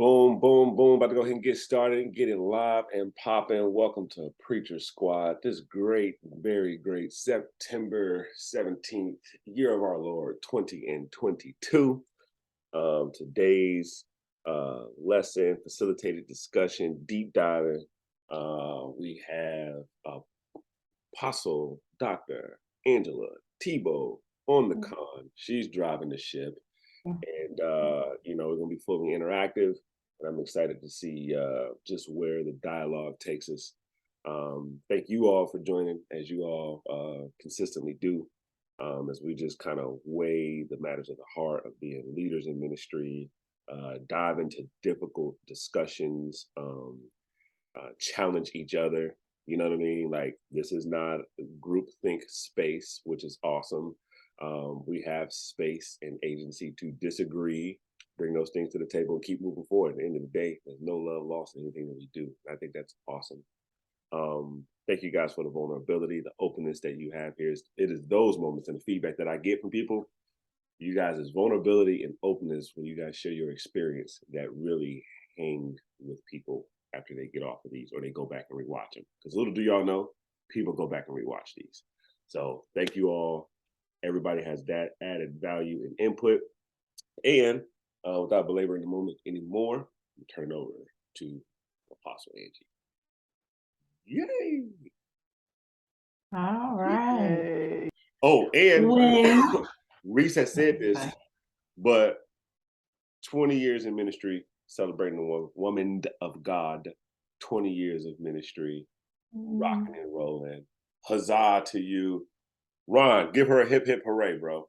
Boom, boom, boom. About to go ahead and get started and get it live and popping. Welcome to Preacher Squad. This great, very great September 17th, year of our Lord 2022. Today's lesson, facilitated discussion, deep diving. We have Apostle Dr. Angela Thibeaux on the con. She's driving the ship. And we're gonna be fully interactive, and I'm excited to see just where the dialogue takes us. Thank you all for joining, as you all consistently do, as we just kind of weigh the matters of the heart of being leaders in ministry, dive into difficult discussions, challenge each other. You know what I mean? Like, this is not a group think space, which is awesome. We have space and agency to disagree, bring those things to the table, and keep moving forward. At the end of the day, there's no love lost in anything that we do. I think that's awesome. Thank you guys for the vulnerability, the openness that you have here. It is those moments and the feedback that I get from people. You guys' vulnerability and openness when you guys share your experience that really hang with people after they get off of these or they go back and rewatch them. Because little do y'all know, people go back and rewatch these. So thank you all. Everybody has that added value and input. And without belaboring the moment anymore, we turn it over to Apostle Angie. Yay! All right. Yay. Oh, and Reese has said this, but 20 years in ministry, celebrating the woman of God, 20 years of ministry, rocking and rolling. Huzzah to you. Ron, give her a hip, hip, hooray, bro.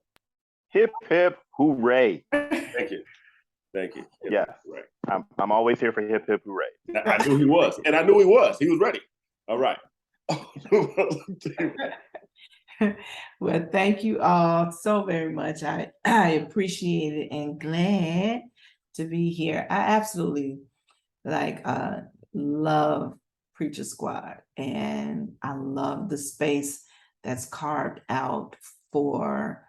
Hip, hip, hooray. Thank you. Thank you. Hip, yes. Hooray. I'm always here for hip, hip, hooray. I knew he was. And I knew he was. He was ready. All right. Well, thank you all so very much. I appreciate it and glad to be here. I absolutely love Preacher Squad, and I love the space that's carved out for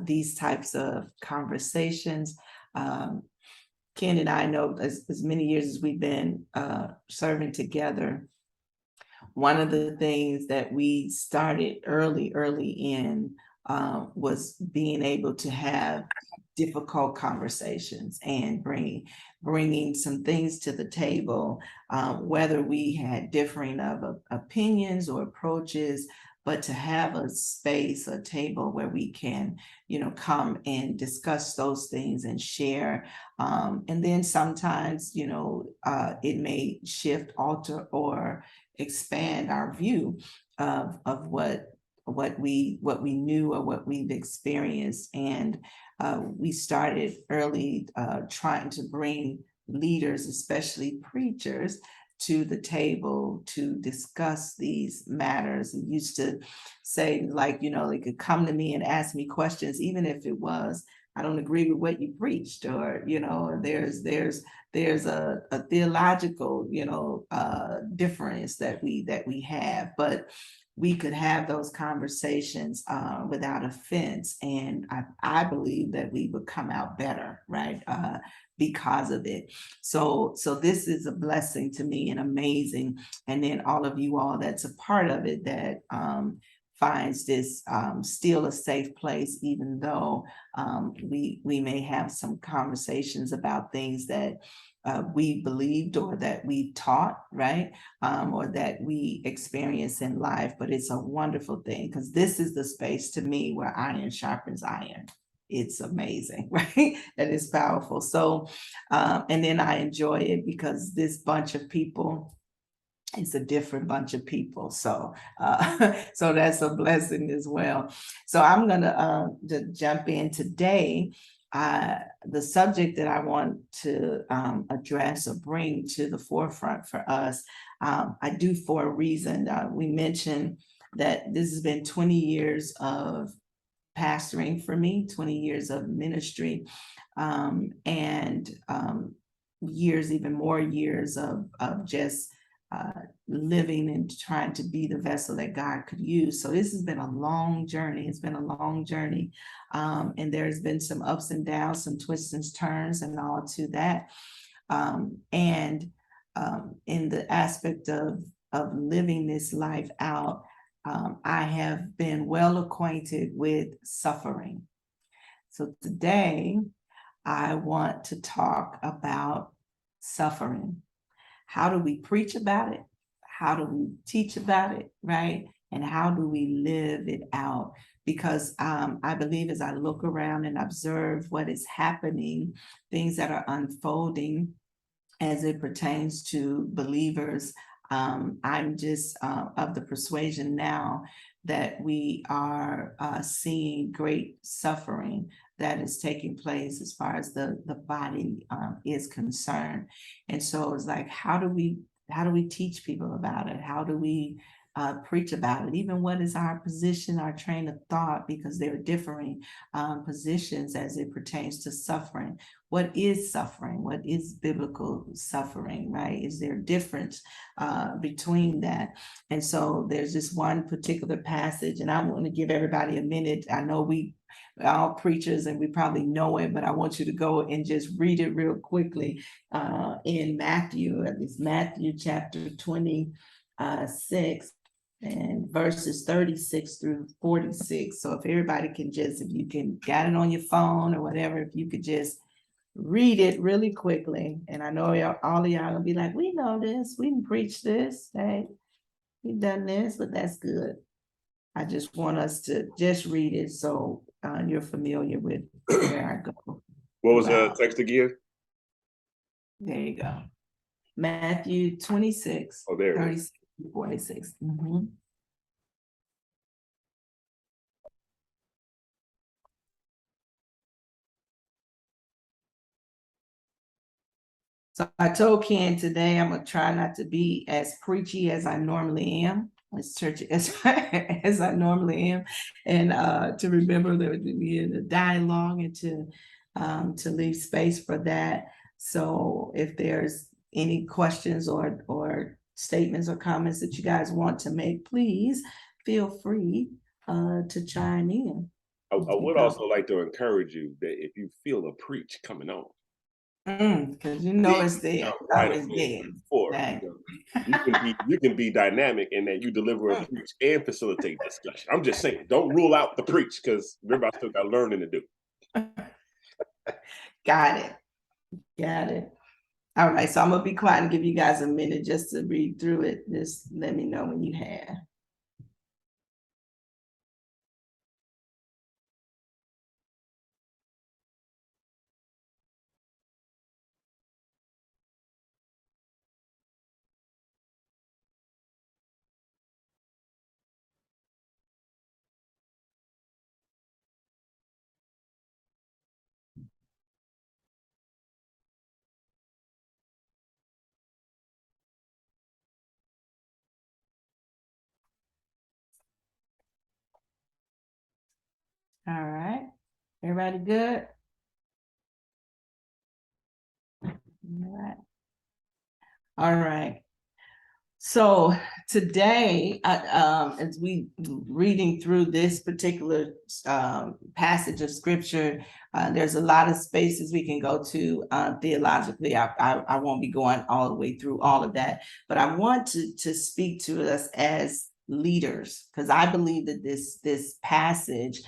these types of conversations. Ken and I know as many years as we've been serving together, one of the things that we started early in was being able to have difficult conversations and bringing some things to the table, whether we had differing of opinions or approaches, but to have a space, a table where we can, come and discuss those things and share. And then sometimes, it may shift, alter, or expand our view of what we knew or what we've experienced. And we started early trying to bring leaders, especially preachers, to the table to discuss these matters. And used to say, they could come to me and ask me questions, even if it was, I don't agree with what you preached, or, there's a theological, difference that we have, but we could have those conversations without offense. And I believe that we would come out better, right? Because of it. So this is a blessing to me and amazing. And then all of you all that's a part of it that finds this still a safe place, even though we may have some conversations about things that we believed or that we taught, right? Or that we experience in life. But it's a wonderful thing, because this is the space to me where iron sharpens iron. It's amazing, right? That is powerful. So, and then I enjoy it because this bunch of people, it's a different bunch of people. So, so that's a blessing as well. So I'm gonna jump in today. The subject that I want to address or bring to the forefront for us, I do for a reason. We mentioned that this has been 20 years of pastoring for me, 20 years of ministry, and years, even more years of just living and trying to be the vessel that God could use. So this has been a long journey. It's been a long journey. And there's been some ups and downs, some twists and turns and all to that. And in the aspect of living this life out, I have been well acquainted with suffering. So today, I want to talk about suffering. How do we preach about it? How do we teach about it, right? And how do we live it out? Because I believe as I look around and observe what is happening, things that are unfolding as it pertains to believers, I'm just of the persuasion now that we are seeing great suffering that is taking place as far as the body is concerned. And so it's like, how do we teach people about it? How do we preach about it? Even what is our position, our train of thought, because there are differing positions as it pertains to suffering. What is suffering? What is biblical suffering, right? Is there a difference between that? And so there's this one particular passage, and I want to give everybody a minute. I know we all preachers and we probably know it, but I want you to go and just read it real quickly in Matthew, at least Matthew chapter 26 and verses 36 through 46. So if everybody can just, if you can got it on your phone or whatever, if you could just read it really quickly. And I know all of y'all gonna be like, we know this, we can preach this, hey, we've done this, but that's good. I just want us to just read it so you're familiar with where I go. What was the text again? There you go. Matthew 26, Oh, there it 36 to 46. Mhm. So I told Ken today I'm gonna try not to be as preachy as I normally am, as church as I normally am, and to remember there to be in a dialogue and to leave space for that. So if there's any questions or statements or comments that you guys want to make, please feel free to chime in. I would also like to encourage you that if you feel a preach coming on, because you know it's there. jump right It's in there. for Right. you can be dynamic in that you deliver a preach and facilitate discussion. I'm just saying, don't rule out the preach because everybody still got learning to do. Got it. Got it. All right, so I'm gonna be quiet and give you guys a minute just to read through it. Just let me know when you have. All right, everybody good? All right. All right. So today, as we reading through this particular passage of scripture, there's a lot of spaces we can go to theologically. I won't be going all the way through all of that, but I want to speak to us as leaders, because I believe that this passage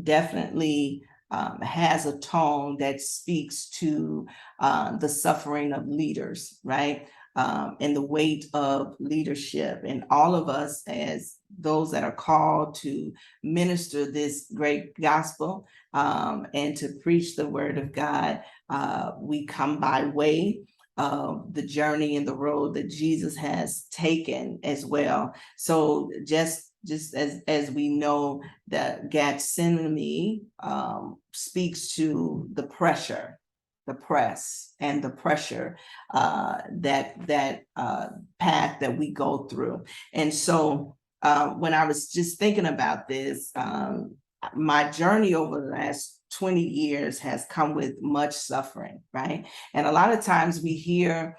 definitely has a tone that speaks to the suffering of leaders, right? And the weight of leadership, and all of us as those that are called to minister this great gospel and to preach the word of God. We come by way of the journey and the road that Jesus has taken as well. So just as we know that Gethsemane speaks to the pressure, the press and the pressure that path that we go through. And so when I was just thinking about this, my journey over the last 20 years has come with much suffering, right? And a lot of times we hear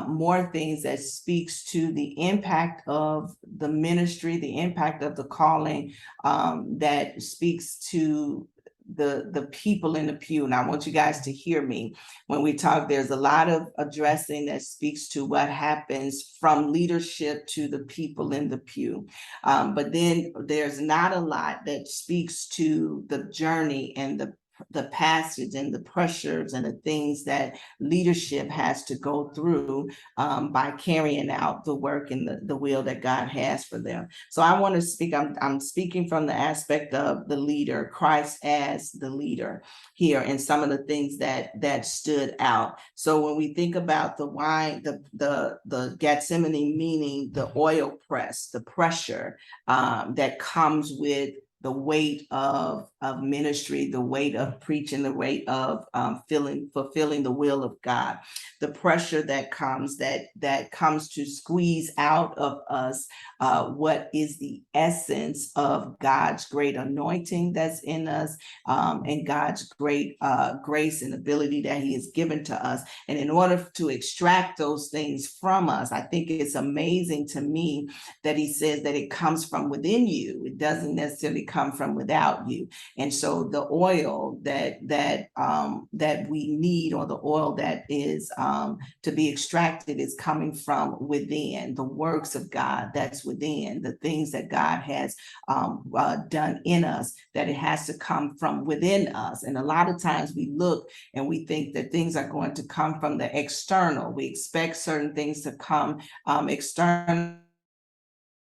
more things that speaks to the impact of the ministry, the impact of the calling, that speaks to the people in the pew, and I want you guys to hear me when we talk. There's a lot of addressing that speaks to what happens from leadership to the people in the pew. But then there's not a lot that speaks to the journey and the passage and the pressures and the things that leadership has to go through by carrying out the work and the will that God has for them. So I want to speak, I'm speaking from the aspect of the leader, Christ as the leader here, and some of the things that stood out. So when we think about the wine, the Gethsemane, meaning the oil press, the pressure that comes with the weight of ministry, the weight of preaching, the weight of fulfilling the will of God, the pressure that comes to squeeze out of us what is the essence of God's great anointing that's in us, and God's great grace and ability that He has given to us. And in order to extract those things from us, I think it's amazing to me that He says that it comes from within you. It doesn't necessarily come from without you. And so the oil that we need, or the oil that is to be extracted, is coming from within. The works of God that's within, the things that God has done in us, that it has to come from within us. And a lot of times we look and we think that things are going to come from the external. We expect certain things to come externally.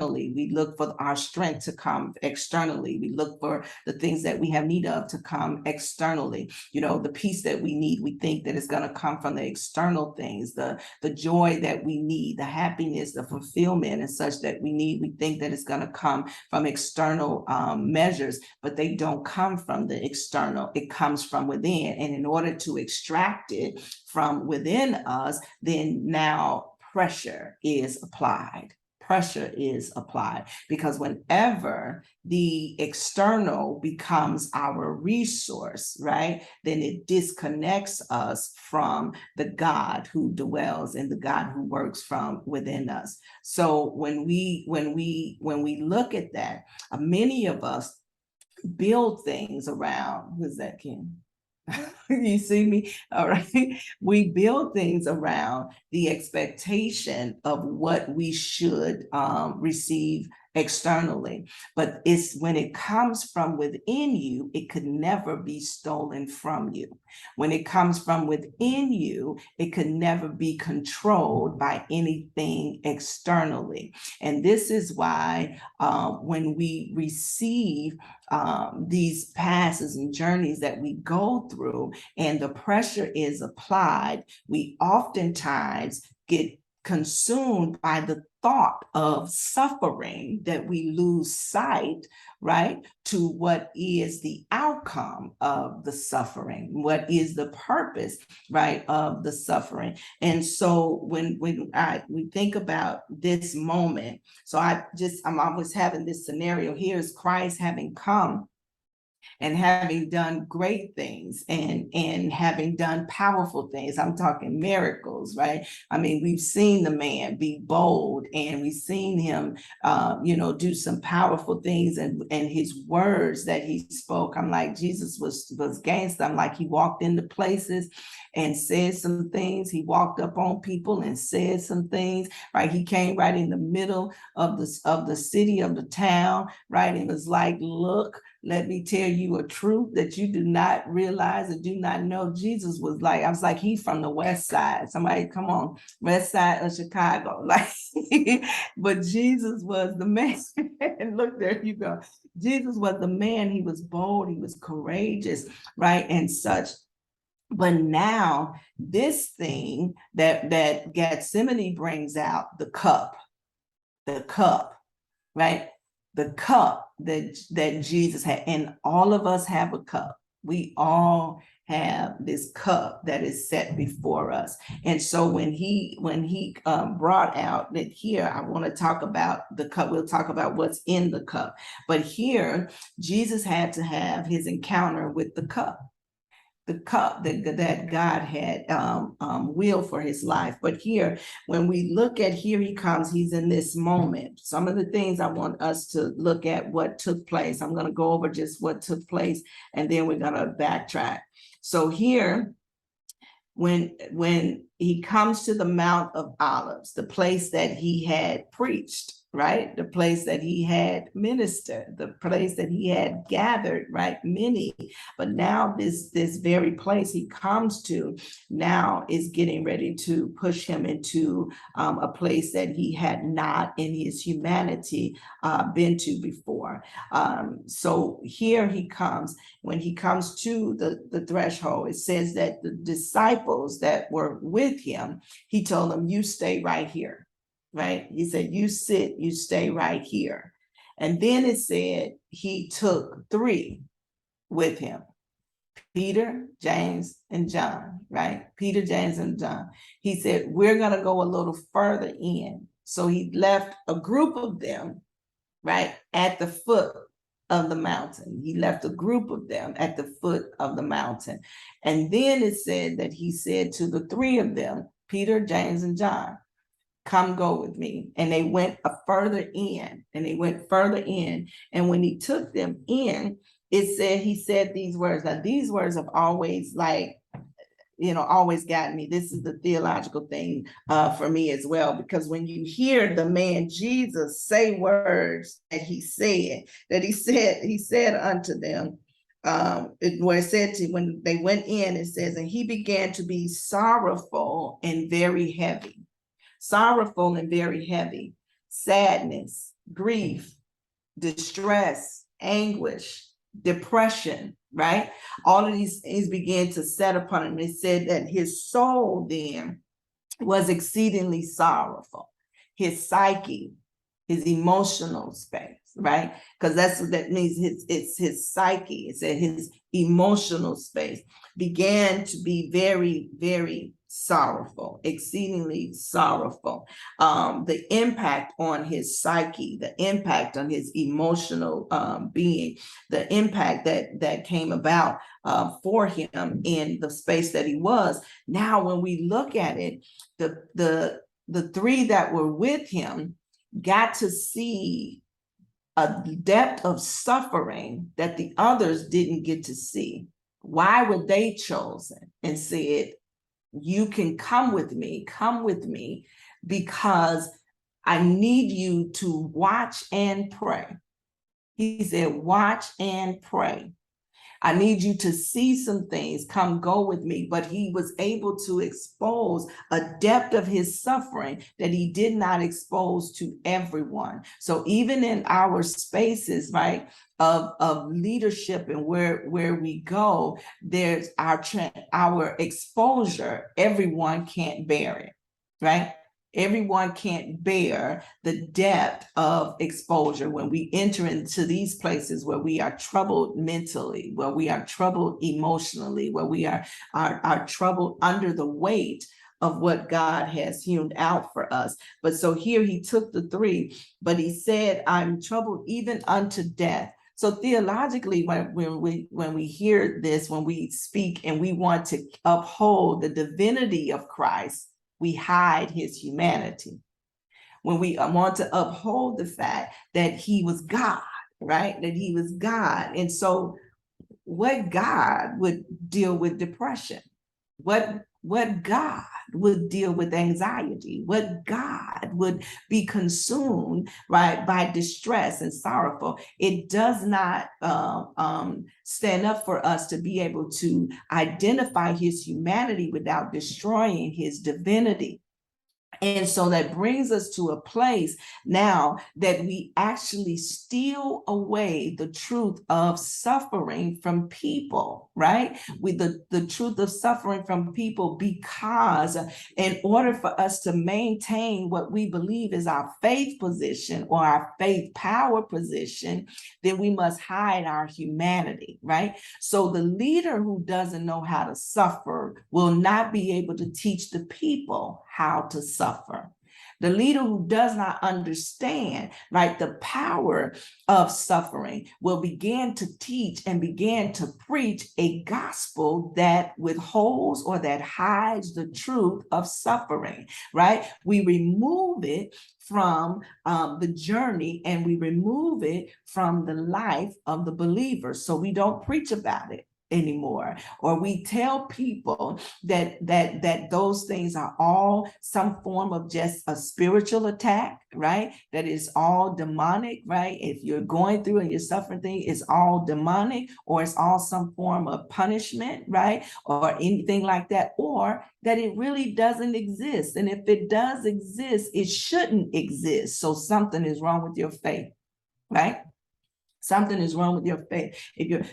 We look for our strength to come externally. We look for the things that we have need of to come externally. You know, the peace that we need, we think that it's going to come from the external things, the joy that we need, the happiness, the fulfillment and such that we need. We think that it's going to come from external measures, but they don't come from the external. It comes from within. And in order to extract it from within us, then now pressure is applied. Pressure is applied, because whenever the external becomes our resource, right, then it disconnects us from the God who dwells and the God who works from within us. So when we look at that, many of us build things around. Who's that, Ken? You see me? All right. We build things around the expectation of what we should receive externally. But it's when it comes from within you, it could never be stolen from you. When it comes from within you, it could never be controlled by anything externally. And this is why when we receive these passes and journeys that we go through and the pressure is applied, we oftentimes get consumed by the thought of suffering, that we lose sight, right, to what is the outcome of the suffering, what is the purpose, right, of the suffering. And so when we think about this moment, so I'm always having this scenario. Here's Christ having come and having done great things and having done powerful things. I'm talking miracles, right? I mean, we've seen the man be bold, and we've seen him, do some powerful things, and his words that he spoke. I'm like, Jesus was gangster. I'm like, he walked into places and said some things. He walked up on people and said some things, right? He came right in the middle of the city, of the town, right? It was like, look, let me tell you a truth that you do not realize and do not know. Jesus was like, I was like, he's from the West Side. Somebody, come on, West Side of Chicago. Like, but Jesus was the man. And look, there you go. Jesus was the man. He was bold. He was courageous, right? And such. But now this thing that Gethsemane brings out, the cup, right? The cup that Jesus had, and all of us have a cup. We all have this cup that is set before us. And so when he brought out that, here, I want to talk about the cup. We'll talk about what's in the cup. But here, Jesus had to have his encounter with the cup. the cup that God had willed for his life. But here, when we look at here he comes, he's in this moment. Some of the things I want us to look at what took place. I'm going to go over just what took place, and then we're going to backtrack. So here, when he comes to the Mount of Olives, the place that he had preached, right? The place that he had ministered, the place that he had gathered, right? Many, but now this very place he comes to now is getting ready to push him into a place that he had not in his humanity been to before. So here he comes. When he comes to the threshold, it says that the disciples that were with him, he told them, you stay right here. Right? He said, you sit, you stay right here. And then it said he took 3 with him, Peter, James, and John, right? Peter, James, and John. He said, we're going to go a little further in. So he left a group of them, right, at the foot of the mountain. He left a group of them at the foot of the mountain. And then it said that he said to the 3 of them, Peter, James, and John, come go with me. And they went further in, and they went further in. And when he took them in, it said, he said these words. Now, these words have always always gotten me. This is the theological thing for me as well, because when you hear the man Jesus say words that he said unto them, where it said to when they went in, it says, and he began to be sorrowful and very heavy. Sorrowful and very heavy, sadness, grief, distress, anguish, depression, right? All of these things began to set upon him. It said that his soul then was exceedingly sorrowful. His psyche, his emotional space, right? Because that's what that means. It's his psyche. It said his emotional space began to be very, very sorrowful, exceedingly sorrowful. The impact on his psyche, the impact on his emotional being, the impact that came about for him in the space that he was. Now, when we look at it, the 3 that were with him got to see a depth of suffering that the others didn't get to see. Why were they chosen and said, you can come with me, because I need you to watch and pray. He said, watch and pray. I need you to see some things, come go with me. But he was able to expose a depth of his suffering that he did not expose to everyone. So even in our spaces, right, of leadership and where we go, there's our exposure. Everyone can't bear it, right? Everyone can't bear the depth of exposure when we enter into these places where we are troubled mentally, where we are troubled emotionally, where we are troubled under the weight of what God has hewn out for us. But so here he took the 3, but he said, I'm troubled even unto death. So theologically, when we hear this, when we speak and we want to uphold the divinity of Christ, we hide his humanity. When we want to uphold the fact that he was God, right? That he was God. And so what God would deal with depression? What God would deal with anxiety? What God would be consumed, right, by distress and sorrowful? It does not stand up for us to be able to identify his humanity without destroying his divinity. And so that brings us to a place now that we actually steal away the truth of suffering from people, right? With the truth of suffering from people, because in order for us to maintain what we believe is our faith position or our faith power position, then we must hide our humanity, right? So the leader who doesn't know how to suffer will not be able to teach the people how to suffer, The leader who does not understand, right, the power of suffering will begin to teach and begin to preach a gospel that withholds or that hides the truth of suffering, right? We remove it from the journey, and we remove it from the life of the believer. So we don't preach about it anymore, or we tell people that those things are all some form of just a spiritual attack, right? That is all demonic, right? If you're going through and you're suffering things, it's all demonic, or it's all some form of punishment, right? Or anything like that, or that it really doesn't exist. And if it does exist, it shouldn't exist. So something is wrong with your faith, right? Something is wrong with your faith.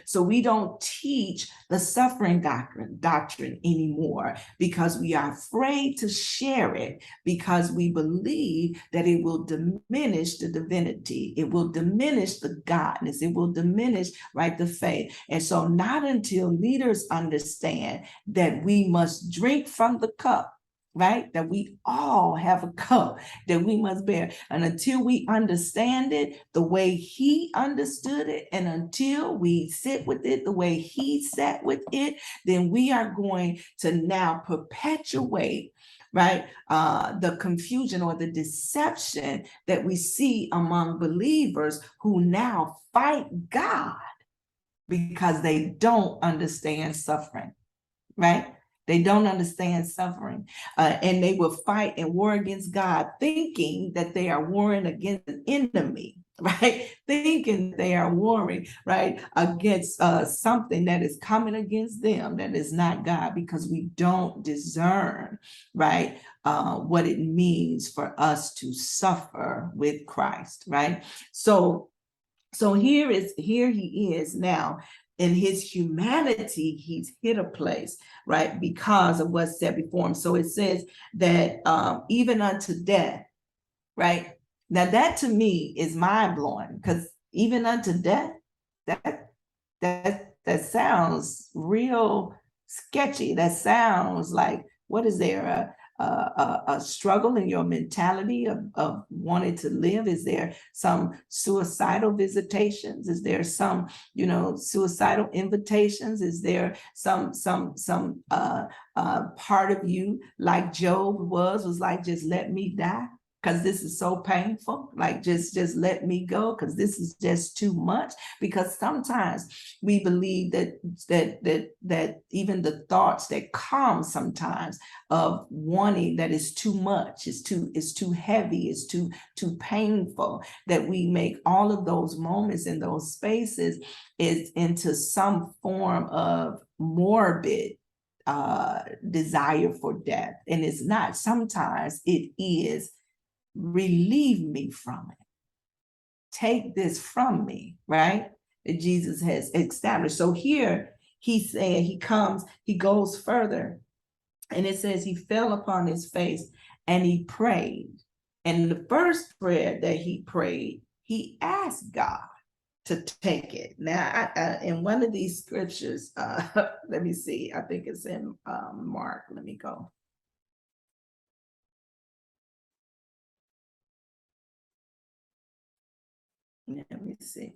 So we don't teach the suffering doctrine anymore, because we are afraid to share it, because we believe that it will diminish the divinity. It will diminish the godness. It will diminish, right, the faith. And so not until leaders understand that we must drink from the cup, right? That we all have a cup that we must bear. And until we understand it the way he understood it, and until we sit with it the way he sat with it, then we are going to now perpetuate, right, the confusion or the deception that we see among believers who now fight God because they don't understand suffering, right? They don't understand suffering, and they will fight and war against God, thinking that they are warring against an enemy, right? Thinking they are warring, right, against something that is coming against them that is not God, because we don't discern, right, what it means for us to suffer with Christ, right? So here he is now. In his humanity, he's hit a place, right, because of what's said before him. So it says that even unto death, right? Now that to me is mind blowing, because even unto death, that sounds real sketchy. That sounds like, what is there, a struggle in your mentality of wanting to live? Is there some suicidal visitations? Is there some, suicidal invitations? Is there some part of you, like Job was like, just let me die, because this is so painful, like just let me go, because this is just too much? Because sometimes we believe that even the thoughts that come sometimes of wanting that is too much, is too heavy, is too painful, that we make all of those moments in those spaces is into some form of morbid desire for death. And it's not. Sometimes it is, relieve me from it. Take this from me, right? That Jesus has established. So here he's saying, he goes further, and it says he fell upon his face and he prayed. And the first prayer that he prayed, he asked God to take it. Now, in one of these scriptures, let me see, I think it's in Mark. Let me go. Let me see.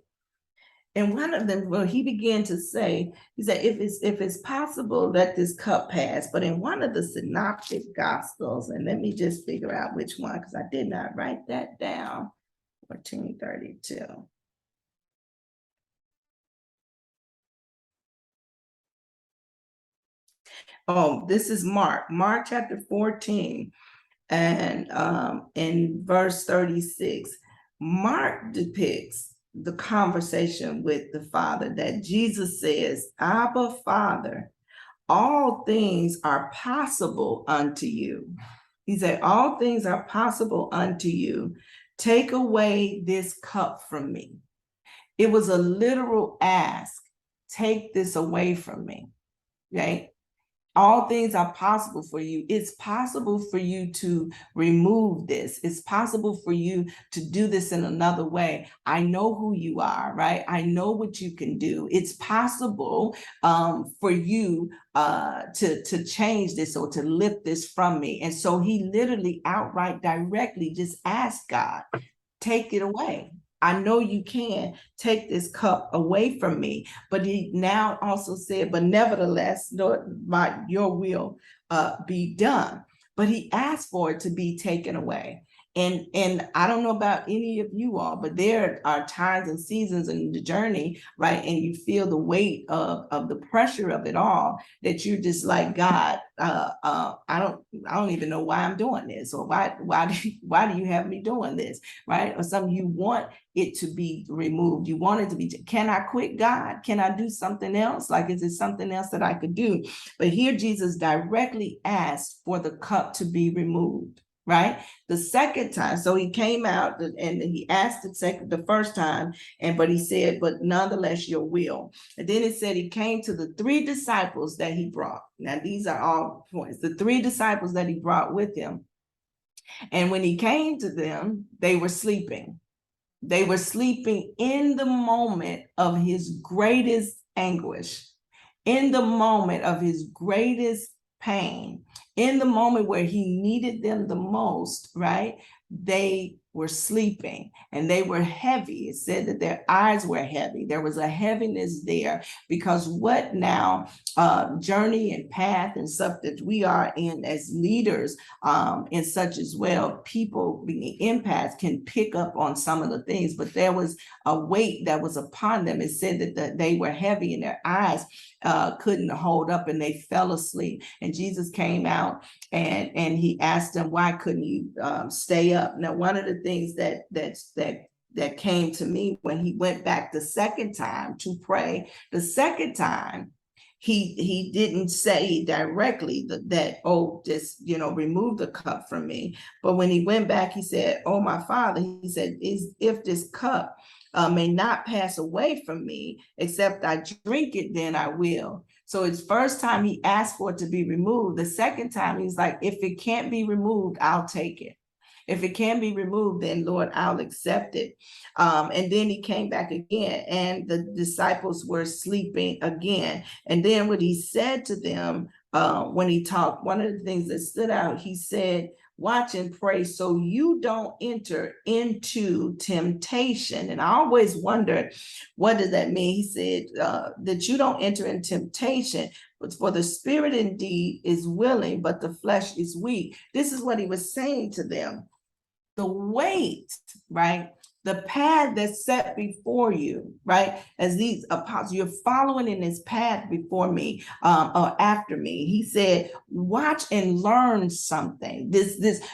And one of them, well, he began to say, he said, if it's possible, let this cup pass. But in one of the synoptic gospels, and let me just figure out which one, because I did not write that down. 1432. Oh, this is Mark chapter 14, and in verse 36. Mark depicts the conversation with the Father, that Jesus says, Abba, Father, all things are possible unto you. He said, all things are possible unto you. Take away this cup from me. It was a literal ask. Take this away from me, right? All things are possible for you. It's possible for you to remove this. It's possible for you to do this in another way. I know who you are, right? I know what you can do. It's possible for you to change this or to lift this from me. And so he literally outright directly just asked God, take it away. I know you can take this cup away from me. But he now also said, but nevertheless, Lord, your will be done. But he asked for it to be taken away. And I don't know about any of you all, but there are times and seasons in the journey, right? And you feel the weight of the pressure of it all, that you're just like, God, I don't even know why I'm doing this, or why do you have me doing this, right? Or something, you want it to be removed. You want it to be, can I quit God? Can I do something else? Like, is there something else that I could do? But here Jesus directly asked for the cup to be removed. Right, the second time, so he came out and he asked the first time, but he said, but nonetheless your will. And then it said he came to the 3 disciples that he brought. Now these are all points. The 3 disciples that he brought with him, and when he came to them, they were sleeping. They were sleeping in the moment of his greatest anguish, in the moment of his greatest pain, in the moment where he needed them the most, right? They were sleeping and they were heavy. It said that their eyes were heavy. There was a heaviness there, because what now journey and path and stuff that we are in as leaders and such as well, people being empaths can pick up on some of the things, but there was a weight that was upon them. It said that they were heavy and their eyes couldn't hold up and they fell asleep. And Jesus came out and he asked them, why couldn't you stay up? Now, one of the things that came to me when he went back the second time to pray, the second time, he didn't say directly that oh, just remove the cup from me. But when he went back, he said, oh, my Father, he said, if this cup may not pass away from me, except I drink it, then I will. So his first time he asked for it to be removed. The second time he's like, if it can't be removed, I'll take it. If it can be removed, then Lord, I'll accept it. And then he came back again and the disciples were sleeping again. And then what he said to them when he talked, one of the things that stood out, he said, watch and pray so you don't enter into temptation. And I always wondered, what does that mean? He said that you don't enter in temptation, but for the spirit indeed is willing, but the flesh is weak. This is what he was saying to them. The weight, right? The path that's set before you, right? As these apostles, you're following in this path before me or after me. He said, watch and learn something.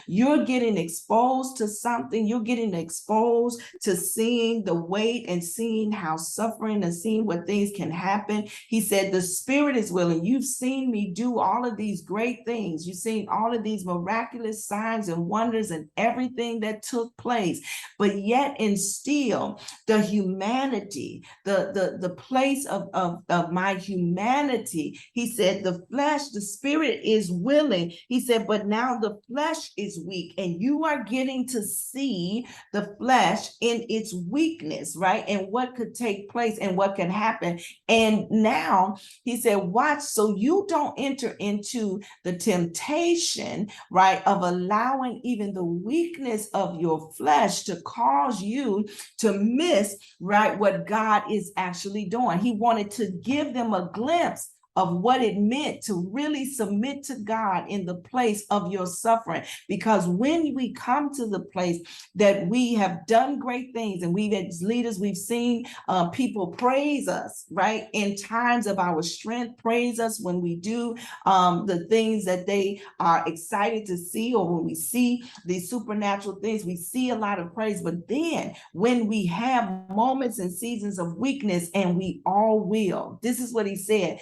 You're getting exposed to something. You're getting exposed to seeing the weight and seeing how suffering and seeing what things can happen. He said, the spirit is willing. You've seen me do all of these great things. You've seen all of these miraculous signs and wonders and everything that took place, but yet and still the humanity, the place of my humanity, he said, the flesh, the spirit is willing. He said, but now the flesh is weak, and you are getting to see the flesh in its weakness, right? And what could take place and what can happen. And now he said, watch so you don't enter into the temptation, right, of allowing even the weakness of your flesh to cause you to miss, right, what God is actually doing. He wanted to give them a glimpse of what it meant to really submit to God in the place of your suffering. Because when we come to the place that we have done great things, and we've as leaders, we've seen people praise us, right, in times of our strength, praise us when we do the things that they are excited to see, or when we see these supernatural things, we see a lot of praise. But then when we have moments and seasons of weakness, and we all will, this is what he said,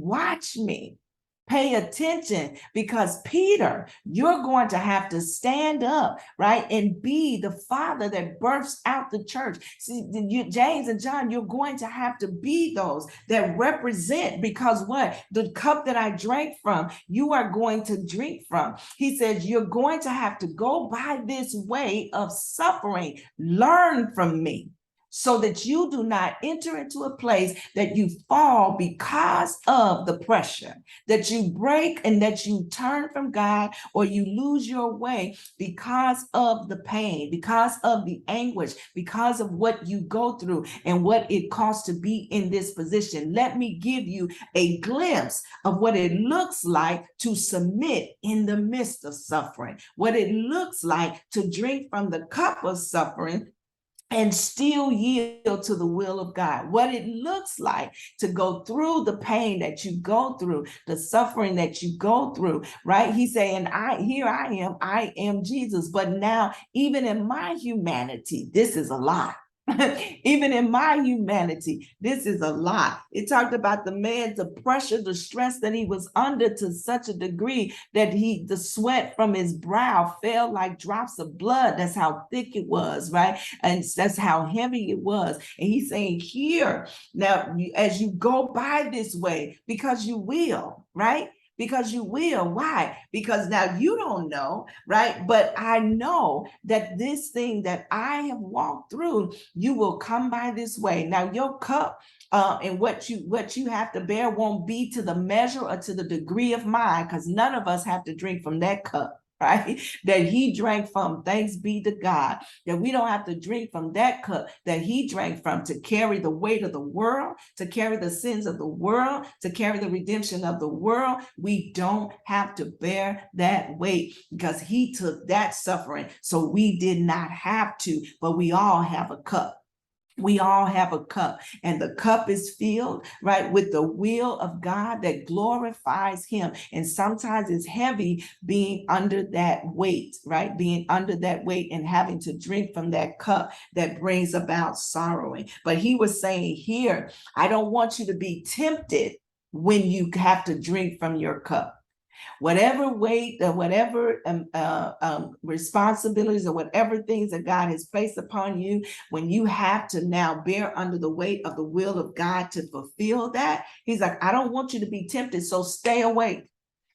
watch me, Pay attention, because Peter, you're going to have to stand up, right, and be the father that births out the church. See, James and John, you're going to have to be those that represent, because what? The cup that I drank from, you are going to drink from. He says, you're going to have to go by this way of suffering. Learn from me, so that you do not enter into a place that you fall because of the pressure, that you break and that you turn from God, or you lose your way because of the pain, because of the anguish, because of what you go through and what it costs to be in this position. Let me give you a glimpse of what it looks like to submit in the midst of suffering, what it looks like to drink from the cup of suffering and still yield to the will of God. What it looks like to go through the pain that you go through, the suffering that you go through, right? He's saying, I am Jesus. But now, even in my humanity, this is a lot. Even in my humanity, this is a lot. It talked about the man, the pressure, the stress that he was under to such a degree that the sweat from his brow fell like drops of blood. That's how thick it was, right? And that's how heavy it was. And he's saying here, now, as you go by this way, because you will, right? Because you will. Why? Because now you don't know, right? But I know that this thing that I have walked through, you will come by this way. Now your cup and what you have to bear won't be to the measure or to the degree of mine, because none of us have to drink from that cup, right? That he drank from. Thanks be to God that we don't have to drink from that cup that he drank from, to carry the weight of the world, to carry the sins of the world, to carry the redemption of the world. We don't have to bear that weight, because he took that suffering. So we did not have to, but we all have a cup. We all have a cup, and the cup is filled, right, with the will of God that glorifies him. And sometimes it's heavy being under that weight, right? Being under that weight and having to drink from that cup that brings about sorrowing. But he was saying here, I don't want you to be tempted when you have to drink from your cup. Whatever weight, whatever responsibilities, or whatever things that God has placed upon you, when you have to now bear under the weight of the will of God to fulfill that, he's like, I don't want you to be tempted, so stay awake.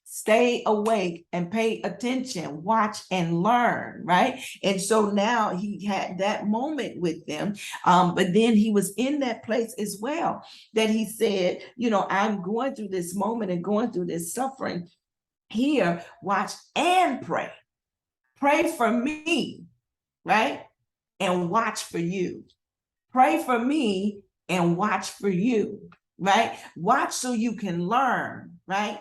Stay awake and pay attention, watch and learn, right? And so now he had that moment with them, but then he was in that place as well that he said, I'm going through this moment and going through this suffering. Here, watch and pray. Pray for me, right? And watch for you. Pray for me and watch for you, right? Watch so you can learn, right?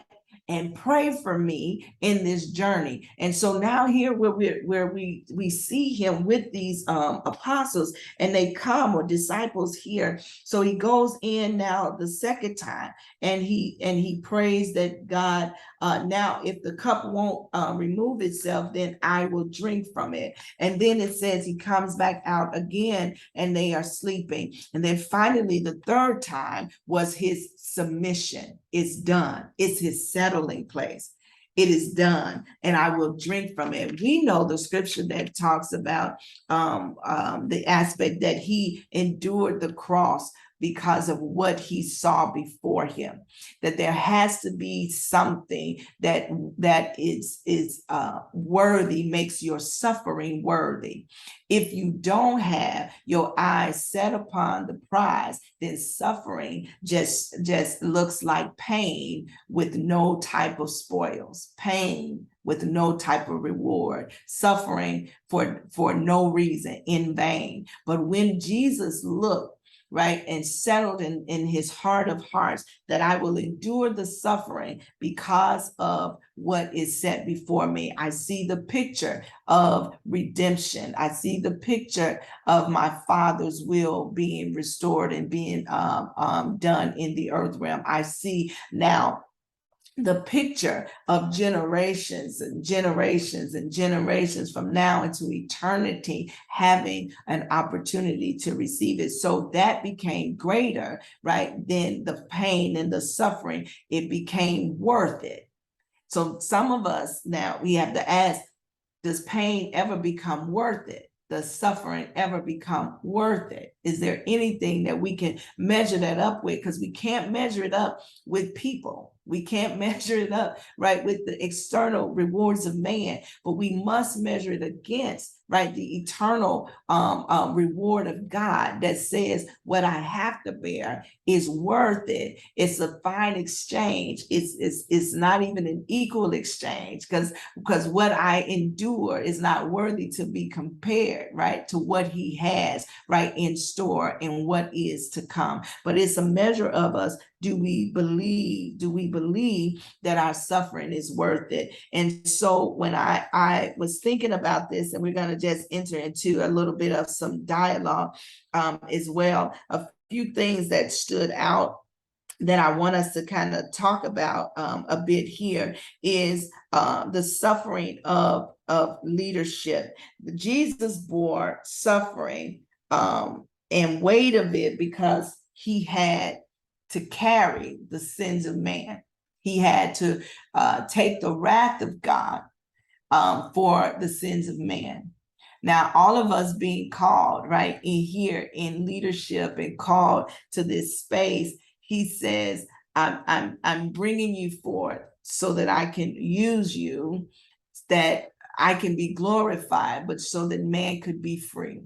And pray for me in this journey. And so now here where we see him with these apostles, and they come, or disciples here. So he goes in now the second time, and he prays that God, now if the cup won't remove itself, then I will drink from it. And then it says he comes back out again, and they are sleeping. And then finally, the third time was his submission. It's done. It's his settling place. It is done, and I will drink from it. We know the scripture that talks about the aspect that he endured the cross because of what he saw before him, that there has to be something that is worthy, makes your suffering worthy. If you don't have your eyes set upon the prize, then suffering just looks like pain with no type of spoils, pain with no type of reward, suffering for no reason, in vain. But when Jesus looked, right, and settled in his heart of hearts that I will endure the suffering because of what is set before me. I see the picture of redemption. I see the picture of my Father's will being restored and being done in the earth realm. I see now the picture of generations and generations and generations from now into eternity having an opportunity to receive it. So that became greater, right, than the pain and the suffering. It became worth it. So some of us now, we have to ask, does pain ever become worth it? Does suffering ever become worth it? Is there anything that we can measure that up with? Because we can't measure it up with people. We can't measure it up, right, with the external rewards of man, but we must measure it against, right, the eternal reward of God that says what I have to bear is worth it. It's a fine exchange. It's not even an equal exchange, because what I endure is not worthy to be compared, right, to what he has, right, in store and what is to come. But it's a measure of us. Do we believe that our suffering is worth it? And so when I was thinking about this, and we're going to just enter into a little bit of some dialogue as well, a few things that stood out that I want us to kind of talk about a bit here is the suffering of leadership. Jesus bore suffering and weight of it because he had to carry the sins of man. He had to take the wrath of God for the sins of man. Now, all of us being called, right, in here in leadership and called to this space, he says, I'm bringing you forth so that I can use you, that I can be glorified, but so that man could be free.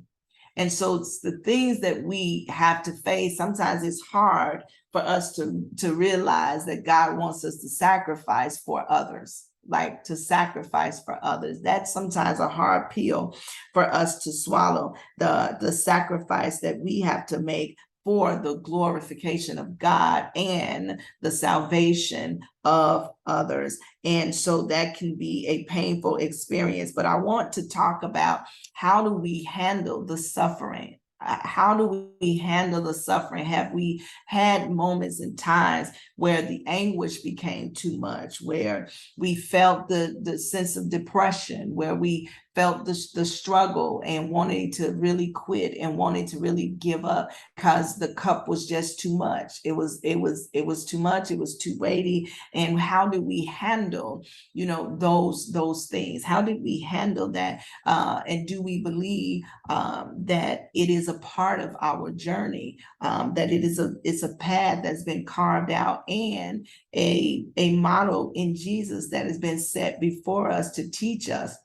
And so it's the things that we have to face. Sometimes it's hard for us to realize that God wants us to sacrifice for others, like to sacrifice for others. That's sometimes a hard pill for us to swallow, the sacrifice that we have to make for the glorification of God and the salvation of others. And so that can be a painful experience. But I want to talk about, how do we handle the suffering? How do we handle the suffering? Have we had moments and times where the anguish became too much, where we felt the sense of depression, where we felt the struggle and wanting to really quit and wanting to really give up because the cup was just too much? It was too much. It was too weighty. And how do we handle, those things? How did we handle that? And do we believe that it is a part of our journey, that it's a path that's been carved out, and a model in Jesus that has been set before us to teach us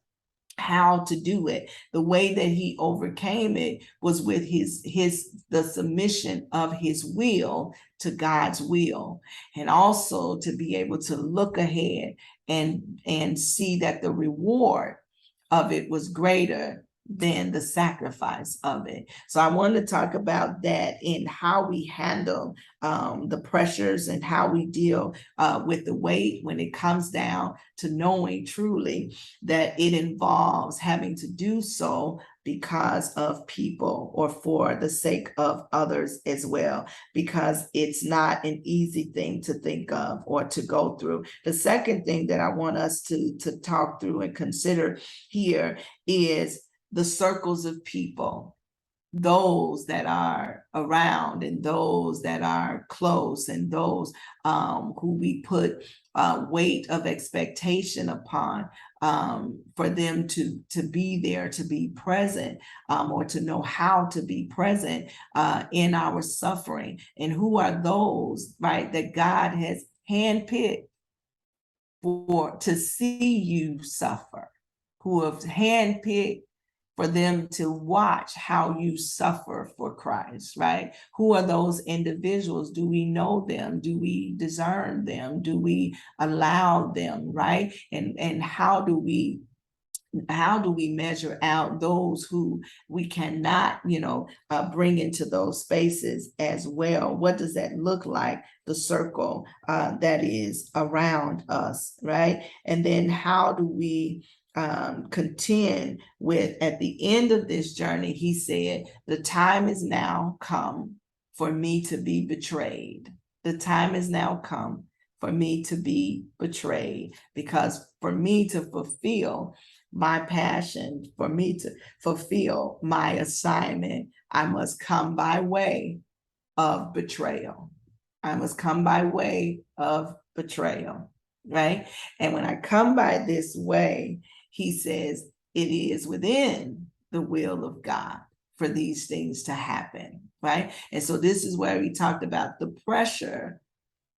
how to do it? The way that he overcame it was with the submission of his will to God's will, and also to be able to look ahead and see that the reward of it was greater than the sacrifice of it. So I want to talk about that in how we handle the pressures and how we deal with the weight when it comes down to knowing truly that it involves having to do so because of people or for the sake of others as well, because it's not an easy thing to think of or to go through. The second thing that I want us to talk through and consider here is the circles of people, those that are around and those that are close, and those who we put weight of expectation upon, for them to be there, to be present, or to know how to be present in our suffering. And who are those, right, that God has handpicked to see you suffer, who have handpicked for them to watch how you suffer for Christ, right? Who are those individuals? Do we know them? Do we discern them? Do we allow them, right? And how do we measure out those who we cannot, bring into those spaces as well? What does that look like? The circle that is around us, right? And then how do we contend with, at the end of this journey, he said, the time is now come for me to be betrayed. The time is now come for me to be betrayed, because for me to fulfill my passion, for me to fulfill my assignment, I must come by way of betrayal. I must come by way of betrayal, right? And when I come by this way, he says it is within the will of God for these things to happen, right? And so this is where we talked about the pressure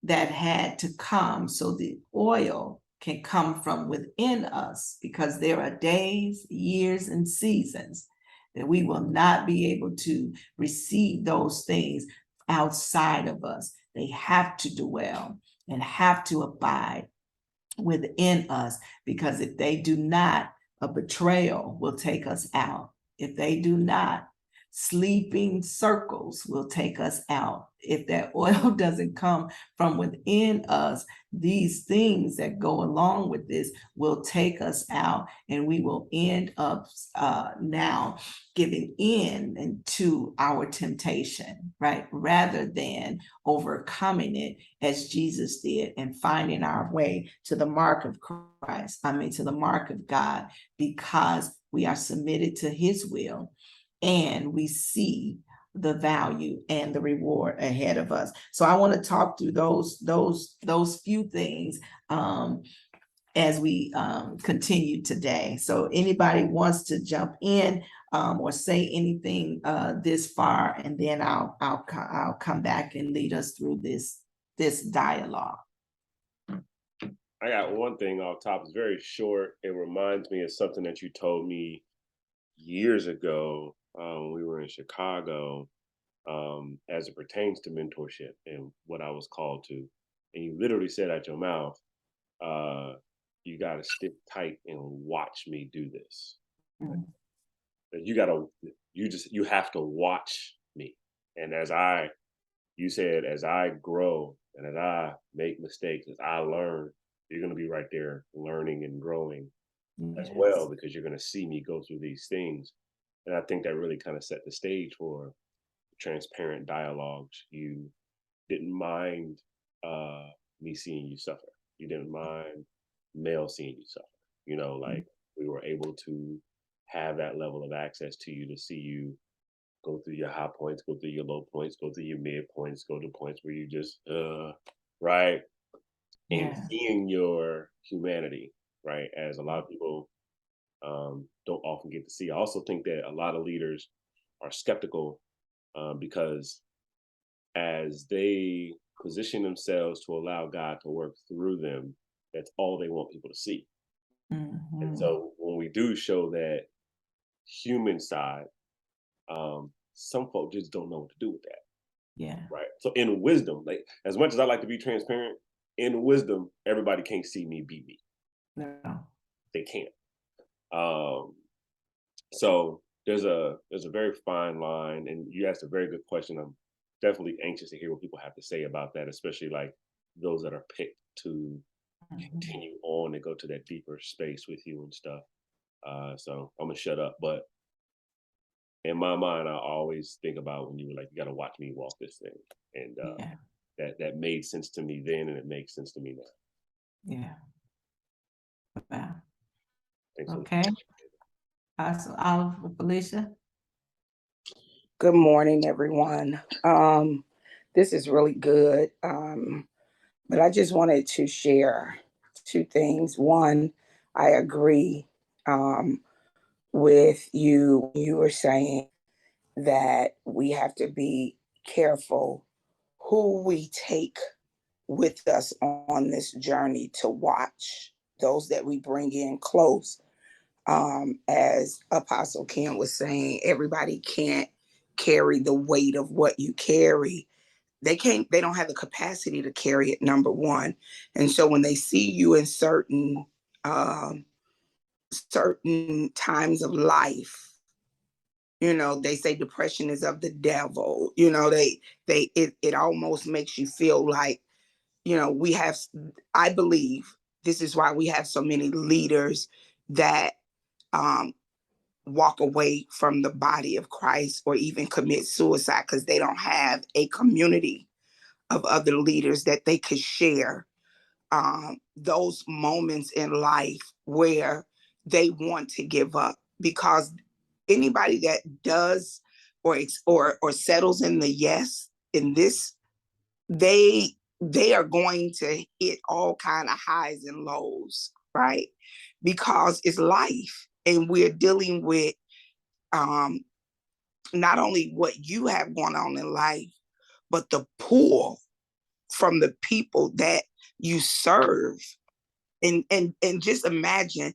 that had to come so the oil can come from within us, because there are days, years, and seasons that we will not be able to receive those things outside of us. They have to dwell and have to abide within us, because if they do not, a betrayal will take us out. If they do not, sleeping circles will take us out. If that oil doesn't come from within us, these things that go along with this will take us out, and we will end up now giving in to our temptation, right? Rather than overcoming it as Jesus did and finding our way to the mark of Christ, to the mark of God, because we are submitted to his will and we see the value and the reward ahead of us. So I want to talk through those few things as we continue today. So anybody wants to jump in or say anything this far, and then I'll come back and lead us through this dialogue. I got one thing off top. It's very short. It reminds me of something that you told me years ago when we were in Chicago, as it pertains to mentorship and what I was called to. And you literally said out your mouth, you got to stick tight and watch me do this. Mm-hmm. You have to watch me. And you said, as I grow and as I make mistakes, as I learn, you're going to be right there learning and growing as well, because you're going to see me go through these things. And I think that really kind of set the stage for transparent dialogues. You didn't mind me seeing you suffer. You didn't mind Mel seeing you suffer. Like we were able to have that level of access to you, to see you go through your high points, go through your low points, go through your mid points, go to points where you just right. And seeing your humanity, right, as a lot of people don't often get to see. I also think that a lot of leaders are skeptical because as they position themselves to allow God to work through them, that's all they want people to see. Mm-hmm. And so when we do show that human side, some folks just don't know what to do with that. Yeah. Right. So in wisdom, like as much as I like to be transparent, in wisdom, everybody can't see me beat me. No. They can't. So there's a very fine line, and you asked a very good question. I'm definitely anxious to hear what people have to say about that, especially like those that are picked to continue on and go to that deeper space with you and stuff. So I'm gonna shut up, but in my mind, I always think about when you were like, you got to watch me walk this thing. And that made sense to me then, and it makes sense to me now. Yeah. Wow. Thanks. Okay. Awesome. Oliver, Felicia. Good morning, everyone. This is really good. But I just wanted to share two things. One, I agree with you. You were saying that we have to be careful who we take with us on this journey to watch, those that we bring in close. As Apostle Ken was saying, everybody can't carry the weight of what you carry. They don't have the capacity to carry it, number one. And so when they see you in certain times of life, they say depression is of the devil. It almost makes you feel like, I believe this is why we have so many leaders that walk away from the body of Christ or even commit suicide, because they don't have a community of other leaders that they could share those moments in life where they want to give up, because anybody that does or settles in the yes in this, they are going to hit all kind of highs and lows, right? Because it's life, and we're dealing with not only what you have going on in life, but the pull from the people that you serve. And just imagine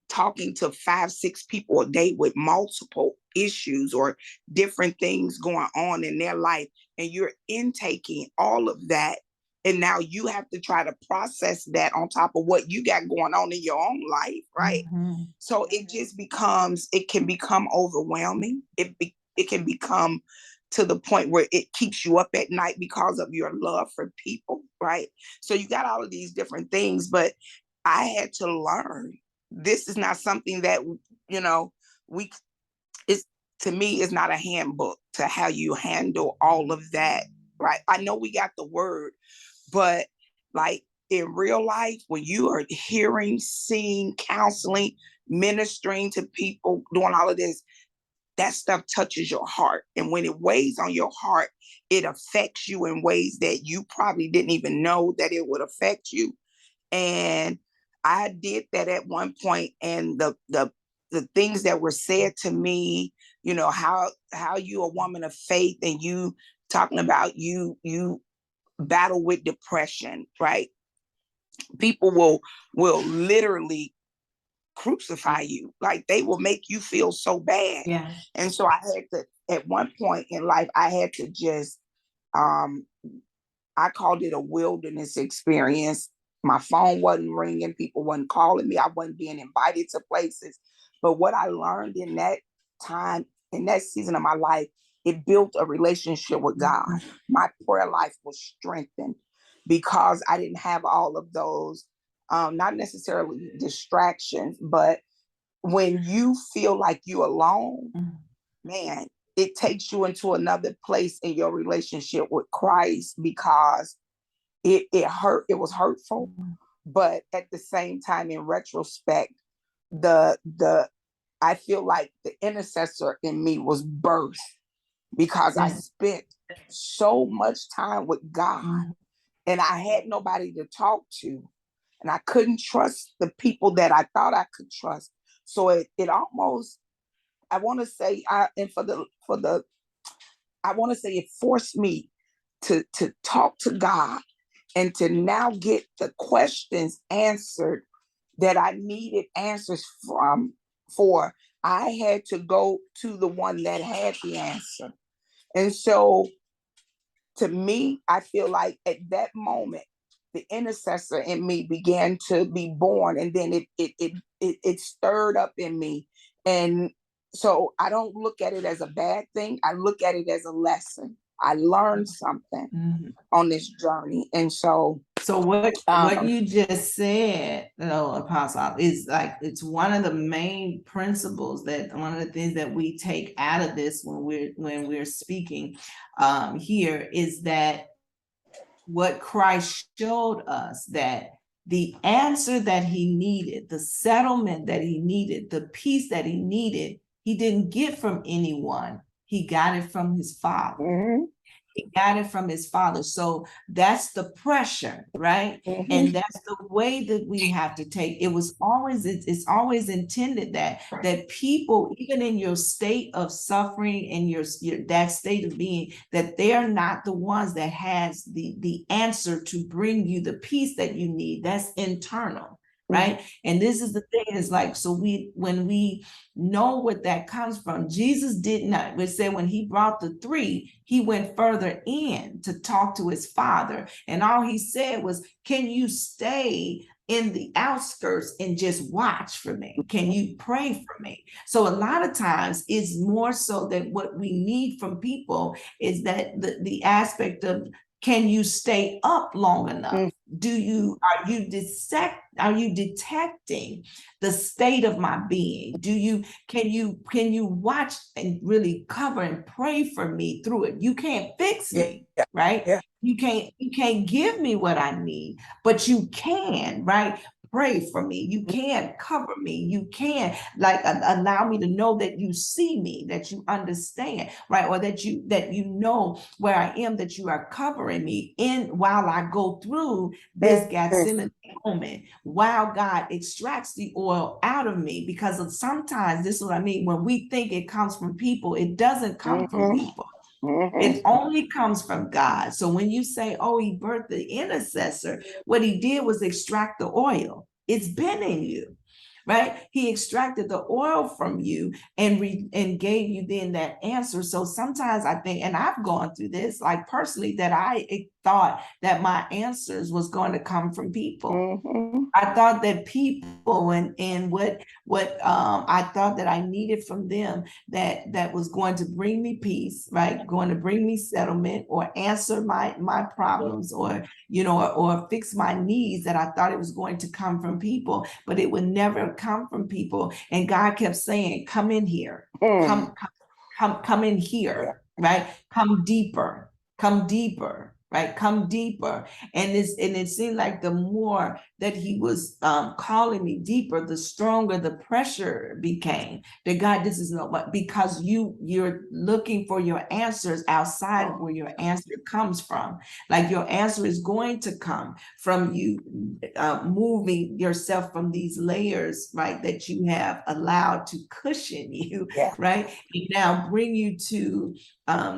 talking to 5-6 people a day with multiple issues or different things going on in their life, and you're intaking all of that, and now you have to try to process that on top of what you got going on in your own life, right? So it can become overwhelming. It can become to the point where it keeps you up at night because of your love for people, right? So you got all of these different things, but I had to learn, this is not something that, we, it's, to me, it's not a handbook to how you handle all of that, right? I know we got the word, but like in real life, when you are hearing, seeing, counseling, ministering to people, doing all of this, that stuff touches your heart. And when it weighs on your heart, it affects you in ways that you probably didn't even know that it would affect you. And I did that at one point, and the things that were said to me, how you a woman of faith, and you talking about you battle with depression, right? People will literally crucify you, like they will make you feel so bad. Yeah. And so I had to, at one point in life, I had to just I called it a wilderness experience. My phone wasn't ringing, people wasn't calling me, I wasn't being invited to places. But what I learned in that time, in that season of my life, it built a relationship with God. My prayer life was strengthened because I didn't have all of those, not necessarily distractions, but when you feel like you're alone, man, it takes you into another place in your relationship with Christ, because it was hurtful, but at the same time, in retrospect, the I feel like the intercessor in me was birthed because I spent so much time with God, and I had nobody to talk to, and I couldn't trust the people that I thought I could trust. So it almost, I want to say, I want to say it forced me to talk to God and to now get the questions answered that I needed answers for. I had to go to the one that had the answer. And so to me, I feel like at that moment, the intercessor in me began to be born, and then it stirred up in me. And so I don't look at it as a bad thing. I look at it as a lesson. I learned something on this journey. And so what you just said, Apostle, is like, it's one of the main principles, that one of the things that we take out of this when we're speaking here, is that what Christ showed us, that the answer that he needed, the settlement that he needed, the peace that he needed, he didn't get from anyone. He got it from his Father. He got it from his Father. So that's the pressure, right? And that's the way that we have to take. It's always intended that people, even in your state of suffering and your that state of being, that they are not the ones that has the answer to bring you the peace that you need. That's internal. Right. And this is the thing, is like, so when we know what that comes from, Jesus did not, we say when he brought the 3, he went further in to talk to his Father. And all he said was, can you stay in the outskirts and just watch for me? Can you pray for me? So a lot of times it's more so that what we need from people is that the aspect of Can you stay up long enough? Mm. Are you detecting the state of my being? Can you watch and really cover and pray for me through it? You can't fix me, Yeah. right? Yeah. You can't give me what I need, but you can, right? Pray for me. You can cover me. You can allow me to know that you see me, that you understand, right? Or that you know where I am, that you are covering me in while I go through this Gethsemane moment, while God extracts the oil out of me. Because sometimes, this is what I mean, when we think it comes from people, it doesn't come from people. It only comes from God. So when you say, oh, he birthed the intercessor, what he did was extract the oil. It's been in you, right? He extracted the oil from you and gave you then that answer. So sometimes I think, and I've gone through this, like personally, that I thought that my answers was going to come from people. I thought that people and what I thought that I needed from them that was going to bring me peace, right? Going to bring me settlement or answer my problems, or or fix my needs, that I thought it was going to come from people, but it would never come from people. And God kept saying, come in here, come in here, right? Come deeper, right? Come deeper. And it seemed like the more that he was calling me deeper, the stronger the pressure became. That God, this is not what, because you're looking for your answers outside of where your answer comes from. Like your answer is going to come from you moving yourself from these layers, right, that you have allowed to cushion you, right, and now bring you to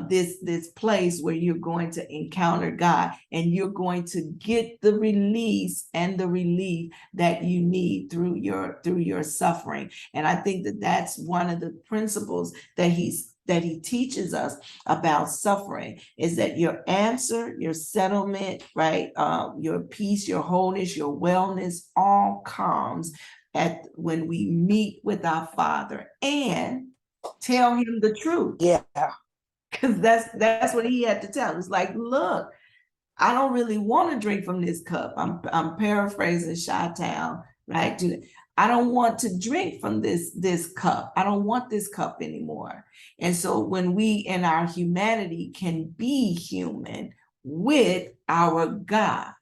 this place where you're going to encounter God, and you're going to get the release and the relief that you need through your suffering. And I think that that's one of the principles that he teaches us about suffering, is that your answer, your settlement, right, your peace, your wholeness, your wellness, all comes when we meet with our Father and tell him the truth. Yeah. Because that's what he had to tell him. It's like, look, I don't really want to drink from this cup. I'm paraphrasing Chi-Town, right? I don't want to drink from this cup. I don't want this cup anymore. And so when we in our humanity can be human with our God,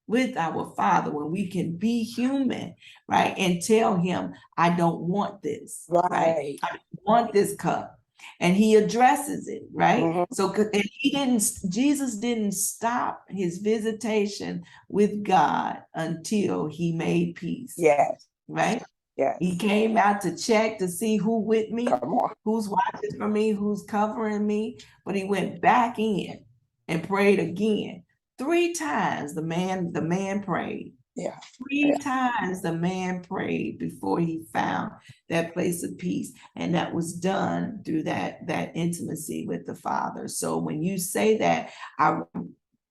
with our Father, when we can be human, right, and tell him, I don't want this, right? I don't want this cup. And he addresses it, right? So, and Jesus didn't stop his visitation with God until he made peace. Yes. Right? Yes. He came out to check to see who with me, Come on. who's watching for me, who's covering me. But he went back in and prayed again. 3 times the man prayed. Yeah. 3 times the man prayed before he found that place of peace. And that was done through that intimacy with the Father. So when you say that,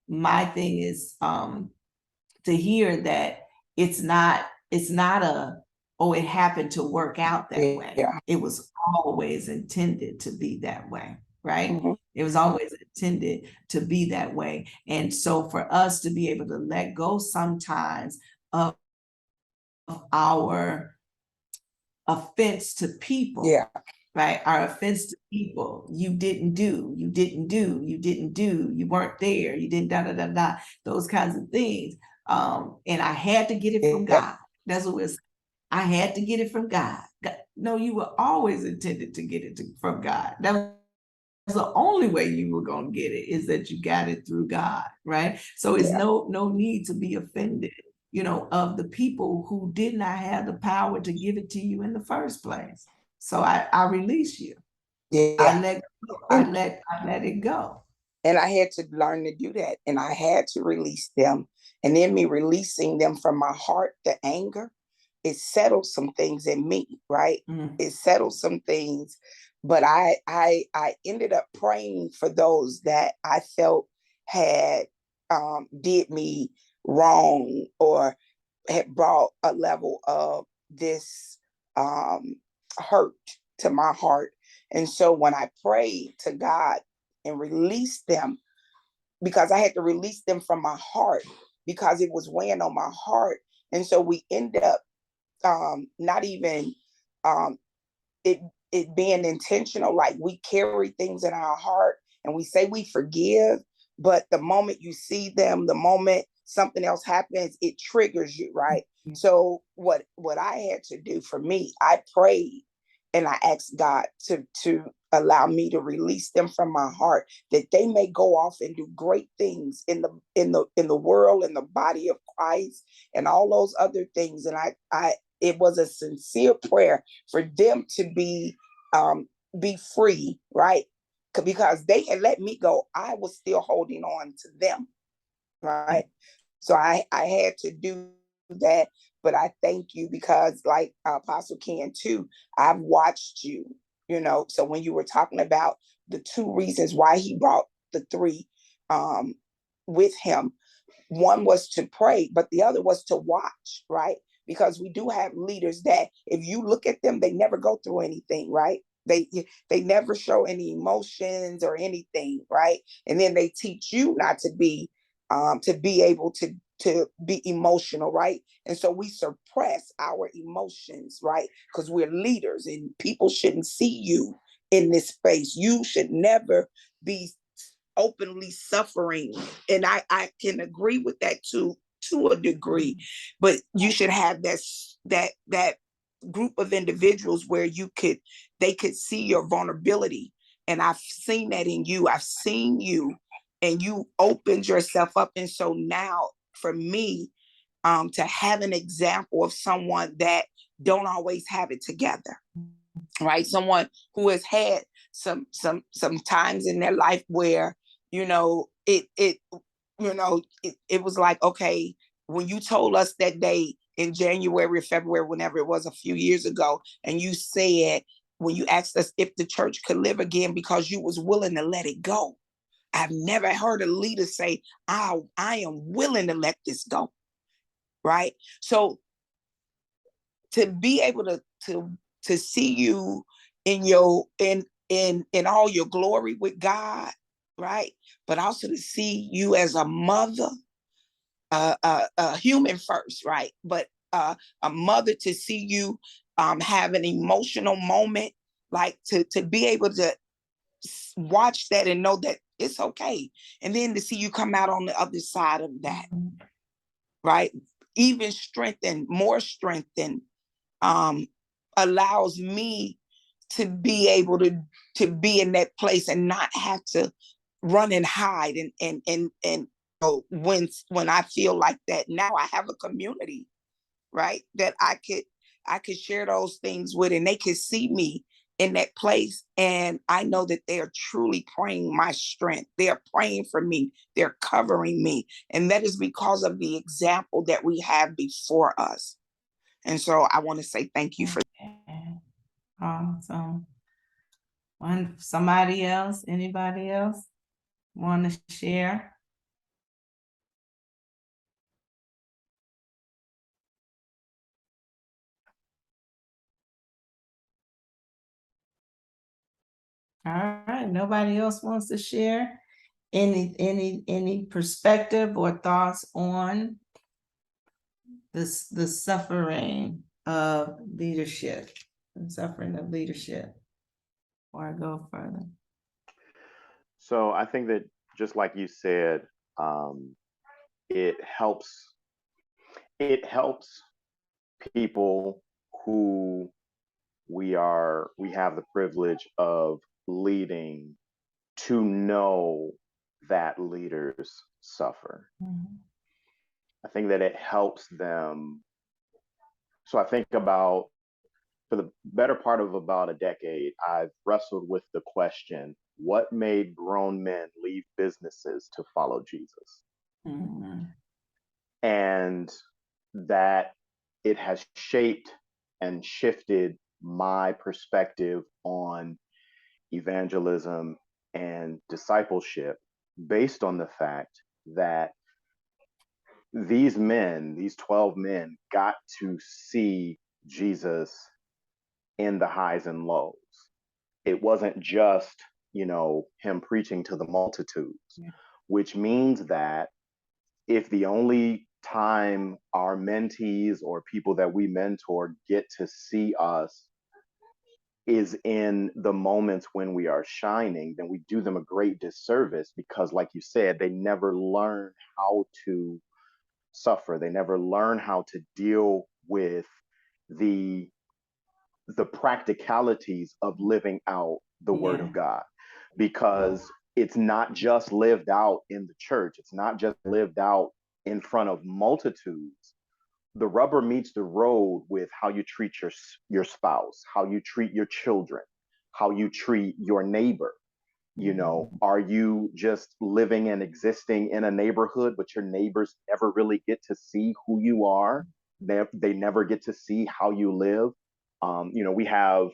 my thing is to hear that it's not it happened to work out that way. Yeah. It was always intended to be that way, right? Mm-hmm. It was always intended to be that way. And so for us to be able to let go sometimes of our offense to people, yeah, right? Our offense to people, you didn't do, you weren't there, you didn't da, those kinds of things. And I had to get it from God. That's what we're saying. I had to get it from God. No, you were always intended to get it from God. That was the only way you were going to get it, is that you got it through God, right? So it's no need to be offended, of the people who did not have the power to give it to you in the first place. So I release you. Yeah. I let it go. And I had to learn to do that. And I had to release them. And in me releasing them from my heart, the anger, it settled some things in me, right? It settled some things. But I ended up praying for those that I felt had did me wrong, or had brought a level of this hurt to my heart. And so when I prayed to God and released them, because I had to release them from my heart because it was weighing on my heart. And so we end up not even it being intentional. Like, we carry things in our heart and we say we forgive, but the moment you see them, the moment something else happens, it triggers you, right? Mm-hmm. So what I had to do for me, I prayed and I asked God to allow me to release them from my heart, that they may go off and do great things in the world, in the body of Christ, and all those other things. And I it was a sincere prayer for them to be free, right? Because they had let me go, I was still holding on to them, right? So I had to do that. But I thank you because, like Apostle Ken too, I've watched you, so when you were talking about the two reasons why he brought the three with him, one was to pray, but the other was to watch, right? Because we do have leaders that if you look at them, they never go through anything, right? They never show any emotions or anything, right? And then they teach you not to be able to be emotional, right? And so we suppress our emotions, right? Because we're leaders and people shouldn't see you in this space. You should never be openly suffering. And I can agree with that to a degree, but you should have that group of individuals where they could see your vulnerability. And I've seen that in you. I've seen you and you opened yourself up. And so now for me, to have an example of someone that don't always have it together, right? Someone who has had some times in their life where, it was like, okay, when you told us that day in January or February, whenever it was a few years ago, and you said, when you asked us if the church could live again because you was willing to let it go. I've never heard a leader say, I am willing to let this go, right? So to be able to see you in your in all your glory with God, right? But also to see you as a mother, a human first, right? But a mother, to see you have an emotional moment, like to be able to watch that and know that it's okay. And then to see you come out on the other side of that, right? Even strengthened, more strengthened, allows me to be able to be in that place and not have to run and hide and when I feel like that. Now I have a community, right, that I could share those things with, and they could see me in that place. And I know that they are truly praying my strength. They're praying for me. They're covering me. And that is because of the example that we have before us. And so I want to say thank you for that. Awesome. Somebody else, anybody else want to share? All right, nobody else wants to share any perspective or thoughts on the suffering of leadership, before I go further. So I think that, just like you said, it helps people who we have the privilege of leading to know that leaders suffer. Mm-hmm. I think that it helps them. So I think about, for the better part of about a decade, I've wrestled with the question, what made grown men leave businesses to follow Jesus? Mm-hmm. And that it has shaped and shifted my perspective on evangelism and discipleship, based on the fact that these 12 men, got to see Jesus in the highs and lows. It wasn't just, him preaching to the multitudes. Yeah. which means that if the only time our mentees or people that we mentor get to see us is in the moments when we are shining, then we do them a great disservice, because like you said, they never learn how to suffer. They never learn how to deal with the practicalities of living out the word Yeah. of God, because it's not just lived out in the church. It's not just lived out in front of multitudes. The rubber meets the road with how you treat your spouse, how you treat your children, how you treat your neighbor. You know, are you just living and existing in a neighborhood, but your neighbors never really get to see who you are? They never get to see how you live. You know, we have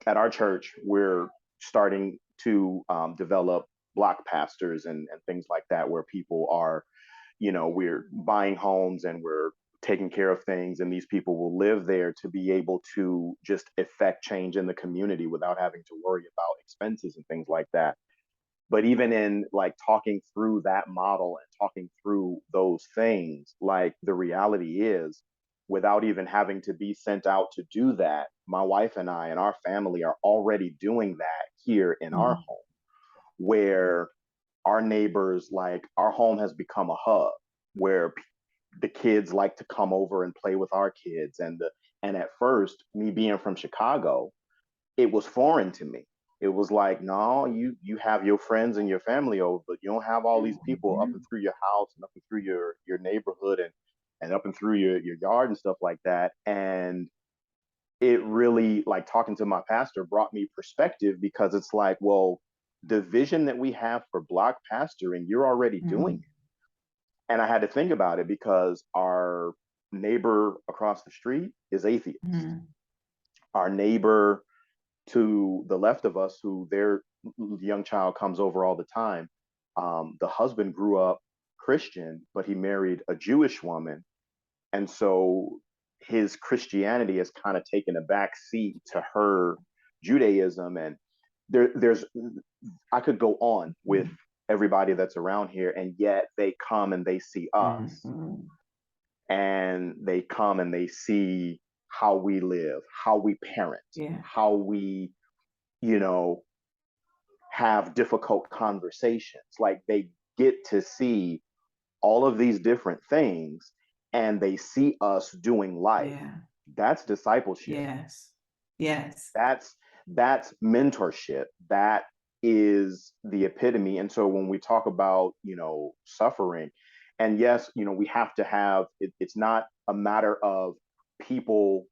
at our church, we're starting to develop block pastors and things like that, where people are, you know, we're buying homes and we're taking care of things, and these people will live there to be able to just effect change in the community without having to worry about expenses and things like that. But even in like talking through that model and talking through those things, like the reality is, without even having to be sent out to do that, my wife and I and our family are already doing that here in our home, where our neighbors, like our home has become a hub where the kids like to come over and play with our kids. And at first, me being from Chicago, it was foreign to me. It was like, no, you have your friends and your family over, but you don't have all these people up and through your house and up and through your neighborhood and up and through your yard and stuff like that. And it really, like, talking to my pastor brought me perspective, because it's like, well, the vision that we have for block pastoring, you're already doing it. And I had to think about it, because our neighbor across the street is atheist. Our neighbor to the left of us, who their young child comes over all the time, the husband grew up Christian, but he married a Jewish woman. And so his Christianity has kind of taken a back seat to her Judaism. And there's, I could go on with everybody that's around here, and yet they come and they see us, and they come and they see how we live, how we parent, how we, you know, have difficult conversations. Like, they get to see all of these different things, and they see us doing life. That's discipleship. Yes. That's mentorship. That is the epitome. And so when we talk about, you know, suffering, and yes, you know, we have to have it's not a matter of people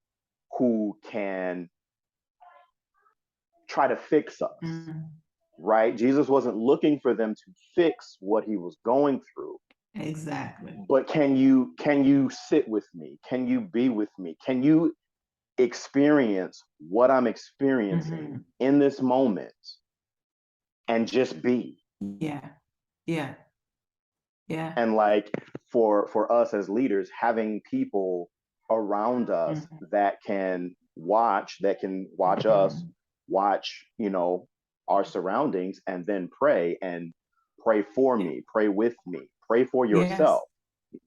who can try to fix us. Right? Jesus wasn't looking for them to fix what he was going through. Exactly. But can you sit with me? Can you be with me? Can you experience what I'm experiencing in this moment and just be? Yeah. And like, for us as leaders, having people around us that can watch us, watch, you know, our surroundings, and then pray for me, pray with me, pray for yourself. You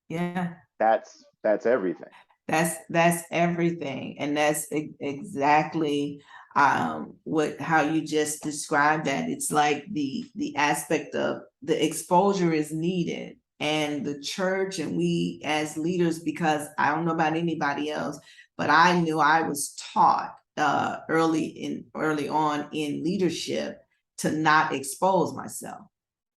know, that's everything. That's everything. And that's exactly how you just described that. It's like the aspect of the exposure is needed, and the church and we as leaders, because I don't know about anybody else, but I knew I was taught early on in leadership to not expose myself,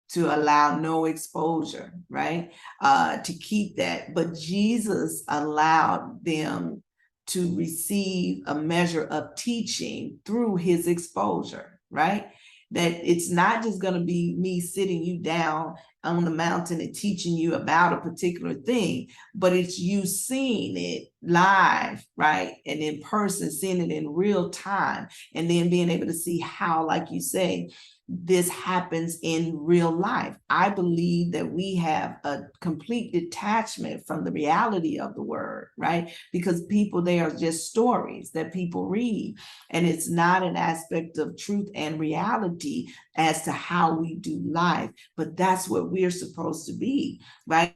to allow no exposure, right? To keep that. But Jesus allowed them to receive a measure of teaching through his exposure, right? That it's not just going to be me sitting you down on the mountain and teaching you about a particular thing, but it's you seeing it live, right? And in person, seeing it in real time, and then being able to see how, like you say, this happens in real life. I believe that we have a complete detachment from the reality of the word, right? Because people, they are just stories that people read, and it's not an aspect of truth and reality as to how we do life. But that's what we're supposed to be, right?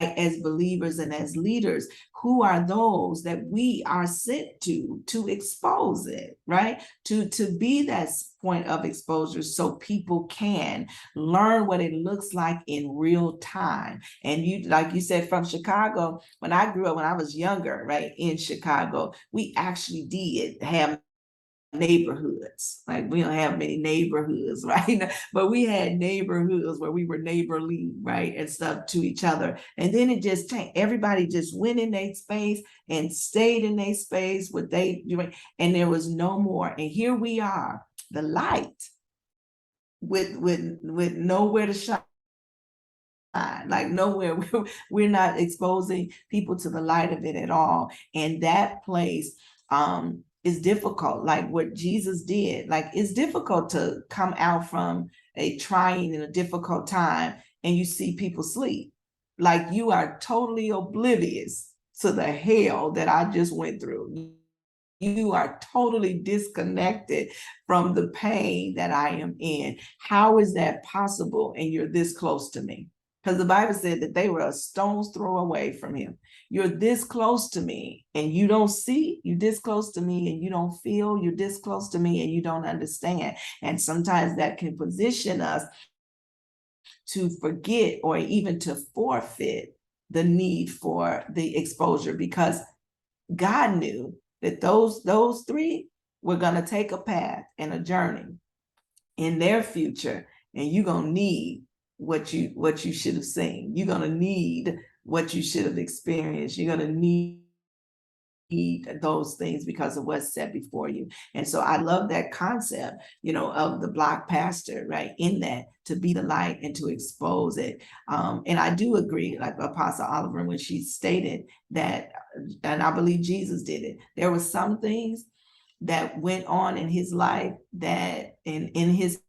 As believers and as leaders, who are those that we are sent to expose it, right? To be that point of exposure so people can learn what it looks like in real time. And you, like you said, from Chicago, when I grew up, when I was younger, right, in Chicago, we actually did have neighborhoods. Like, we don't have many neighborhoods, right? But we had neighborhoods where we were neighborly, right, and stuff to each other. And then it just changed. Everybody just went in their space and stayed in their space, what they doing, and there was no more. And here we are, the light, with nowhere to shine. Like, nowhere. We're not exposing people to the light of it at all. And that place is difficult. Like what Jesus did, like, it's difficult to come out from a trying and a difficult time and you see people sleep. Like, you are totally oblivious to the hell that I just went through. You are totally disconnected from the pain that I am in. How is that possible? And you're this close to me. Because the Bible said that they were a stone's throw away from him. You're this close to me and you don't see, you're this close to me and you don't feel, you're this close to me and you don't understand. And sometimes that can position us to forget or even to forfeit the need for the exposure, because God knew that those three were going to take a path and a journey in their future, and you're going to need what you should have seen. You're going to need what you should have experienced. You're going to need those things because of what's set before you. And so I love that concept, of the block pastor, right? In that, to be the light and to expose it. And I do agree, like Apostle Oliver, when she stated that, and I believe Jesus did it, there were some things that went on in his life, that in his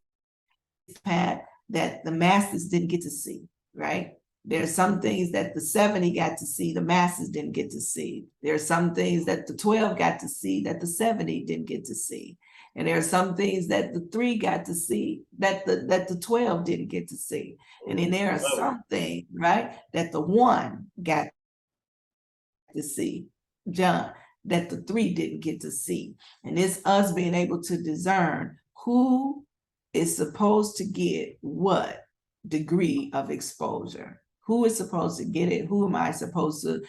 path, that the masses didn't get to see, right? There's some things that the 70 got to see, the masses didn't get to see. There are some things that the 12 got to see that the 70 didn't get to see. And there are some things that the 3 got to see that the 12 didn't get to see. And then there are some things, right, that the 1 got to see, John, that the 3 didn't get to see. And it's us being able to discern who is supposed to get what degree of exposure. Who is supposed to get it? Who am I supposed to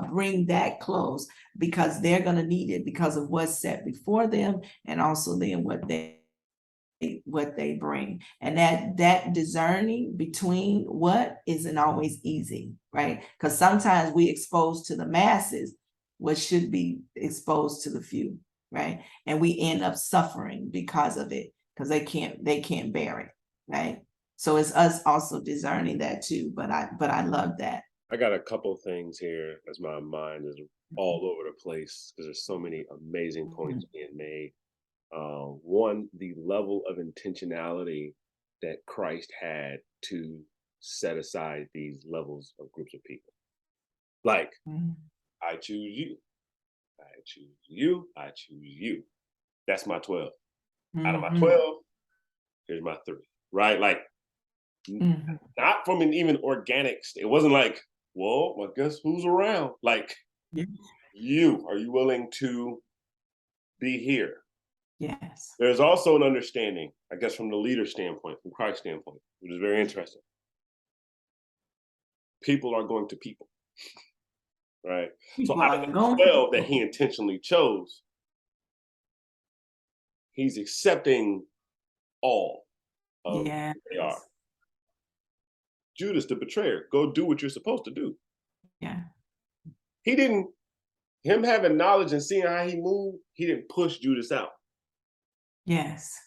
bring that close? Because they're going to need it because of what's set before them, and also then what they bring. And that discerning between what isn't always easy, right? Because sometimes we expose to the masses what should be exposed to the few, right? And we end up suffering because of it, because they can't bear it, right? So it's us also discerning that too. But I love that. I got a couple things here as my mind is all over the place because there's so many amazing points being made. One, the level of intentionality that Christ had to set aside these levels of groups of people. Like, I choose you, I choose you, I choose you. That's my 12. Out of my 12, here's my 3, right? Like, not from an even organic state. It wasn't like, well, I guess who's around? Like, you, are you willing to be here? Yes. There's also an understanding, I guess, from the leader standpoint, from Christ's standpoint, which is very interesting. People are going to people, right? So out of the 12 that he intentionally chose, he's accepting all of who they are. Judas, the betrayer, go do what you're supposed to do. Yeah. Him having knowledge and seeing how he moved, he didn't push Judas out. Yes.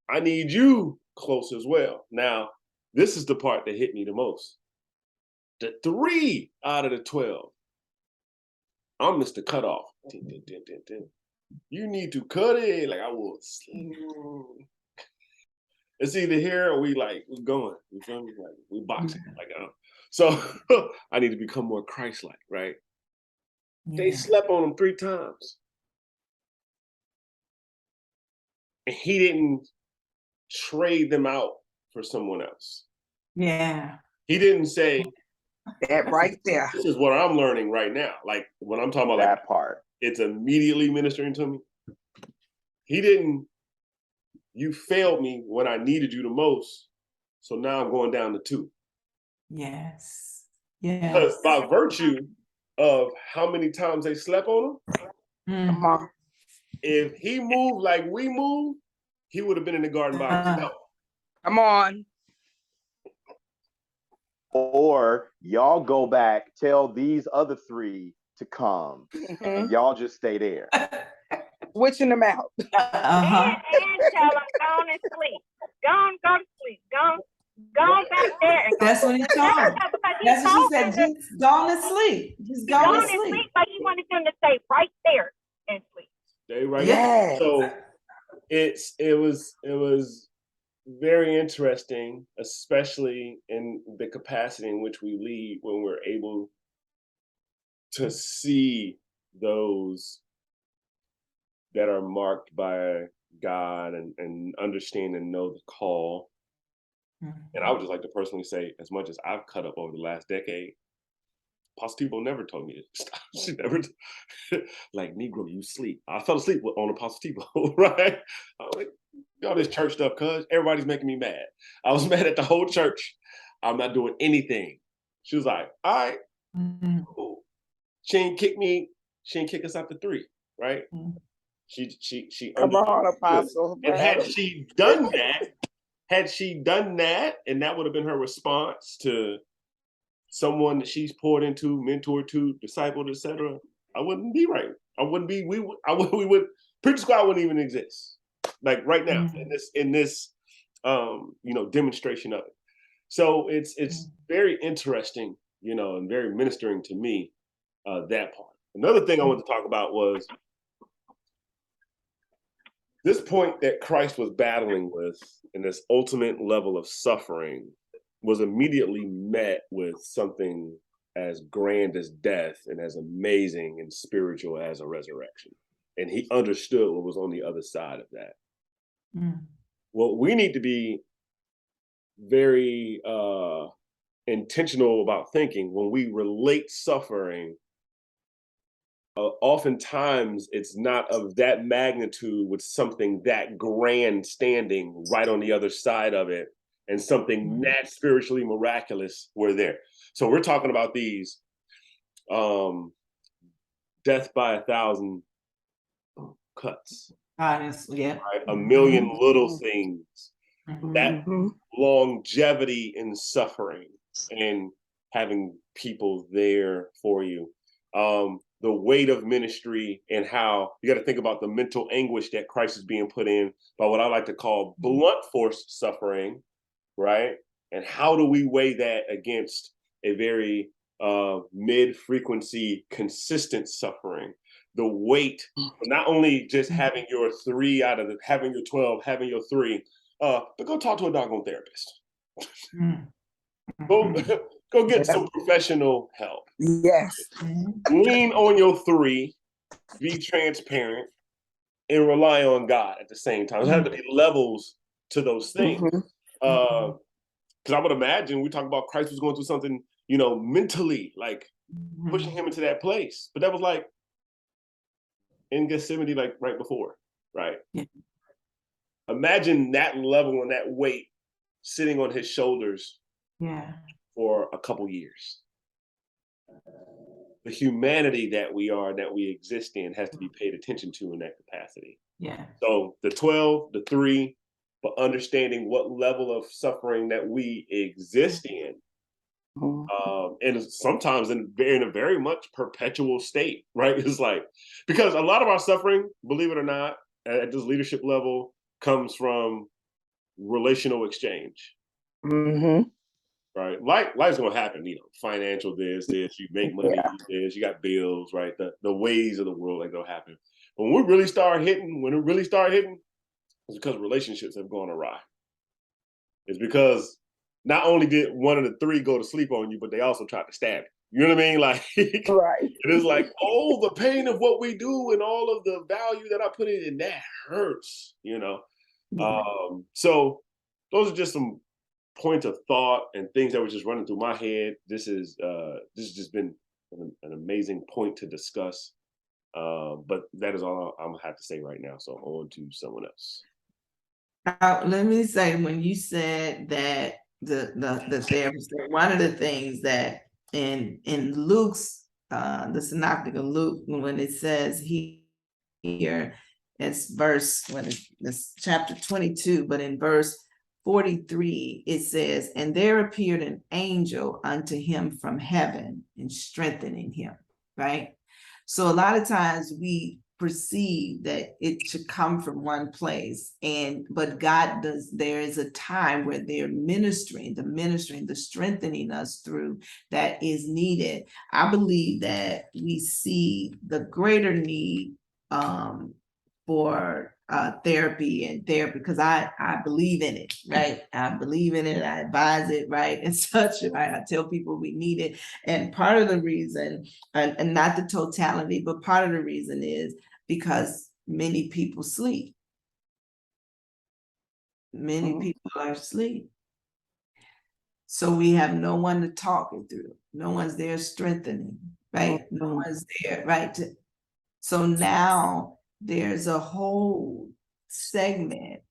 I need you close as well. Now, this is the part that hit me the most. The 3 out of the 12, I'm Mr. Cutoff. You need to cut it. Like, I will. It's either here or we going. You feel me? Like we boxing. So I need to become more Christ-like, right? They slept on him 3 times. And he didn't trade them out for someone else. Yeah. He didn't say, That right there. this is what I'm learning right now. Like when I'm talking about that part. It's immediately ministering to me. He didn't, you failed me when I needed you the most. So now I'm going down to 2. Yes. Because by virtue of how many times they slept on him, Come on. if he moved like we move, he would have been in the garden by himself. Come on. Or y'all go back, tell these other 3 to come, and y'all just stay there. Switching them out. And tell them, go on and sleep. Go to sleep. Go back there. And That's what he told him. That's what he said. Just go on and sleep. Just go on and sleep. But he wanted them to stay right there and sleep. Stay right Yes. there. So it was very interesting, especially in the capacity in which we lead, when we're able to see those that are marked by God and understand and know the call. And I would just like to personally say, as much as I've cut up over the last decade, Apostle Thibeaux never told me to stop. She never, like, Negro, you sleep. I fell asleep on Apostle Thibeaux, right? I was like, y'all this church stuff, cuz everybody's making me mad. I was mad at the whole church. I'm not doing anything. She was like, all right, cool. She ain't kick us out to 3, right? She Come on, Apostle. And had she done that, and that would have been her response to someone that she's poured into, mentored to, discipled, etc., I wouldn't be right. I wouldn't be. We would. Preacher Squad wouldn't even exist. Like right now, in this demonstration of it. So it's very interesting, and very ministering to me, that part. Another thing I wanted to talk about was this point that Christ was battling with, in this ultimate level of suffering, was immediately met with something as grand as death and as amazing and spiritual as a resurrection. And he understood what was on the other side of that. Well, we need to be very intentional about thinking when we relate suffering. Oftentimes it's not of that magnitude with something that grand standing right on the other side of it, and something that spiritually miraculous were there. So we're talking about these death by 1,000 cuts. Honestly, yeah. Right? A million little things. That longevity in suffering and having people there for you. The weight of ministry and how you got to think about the mental anguish that Christ is being put in by what I like to call blunt force suffering, right? And how do we weigh that against a very mid-frequency, consistent suffering? The weight, not only just having your 3 out of having your 12, having your 3, but go talk to a doggone therapist. Go get some professional help. Yes. Lean on your 3, be transparent, and rely on God at the same time. There have to be levels to those things. Because I would imagine we talk about Christ was going through something, mentally, like pushing him into that place. But that was like in Gethsemane, like right before, right? Yeah. Imagine that level and that weight sitting on his shoulders for a couple years. The humanity that we are, that we exist in, has to be paid attention to in that capacity. Yeah. So the 12, the 3, but understanding what level of suffering that we exist in, and sometimes in a very much perpetual state, right? It's like, because a lot of our suffering, believe it or not, at this leadership level, comes from relational exchange. Right, life's gonna happen. Financial this. You make money. This. You got bills. Right, the ways of the world that go happen. But when it really start hitting, it's because relationships have gone awry. is because not only did one of the three go to sleep on you, but they also tried to stab you. You know what I mean? Like, Right. it is like, oh, the pain of what we do and all of the value that I put in, and that hurts, you know? Yeah. So those are just some points of thought and things that were just running through my head. This has just been an amazing point to discuss. But that is all I'm gonna have to say right now. So on to someone else. Let me say, when you said that the therapist, one of the things that in Luke's the synoptic of Luke, when it says here, it's verse, when it's chapter 22, but in verse 43, it says, and there appeared an angel unto him from heaven and strengthening him, right? So a lot of times we perceive that it should come from one place, but God does. There is a time where they're ministering, the strengthening us through that is needed. I believe that we see the greater need for therapy because I believe in it, right? I believe in it, I advise it, right? And such, right? I tell people we need it. And part of the reason, and not the totality, but part of the reason is because many people sleep. Many people are asleep. So we have no one to talk it through. No one's there strengthening, right? No one's there, right? So now there's a whole segment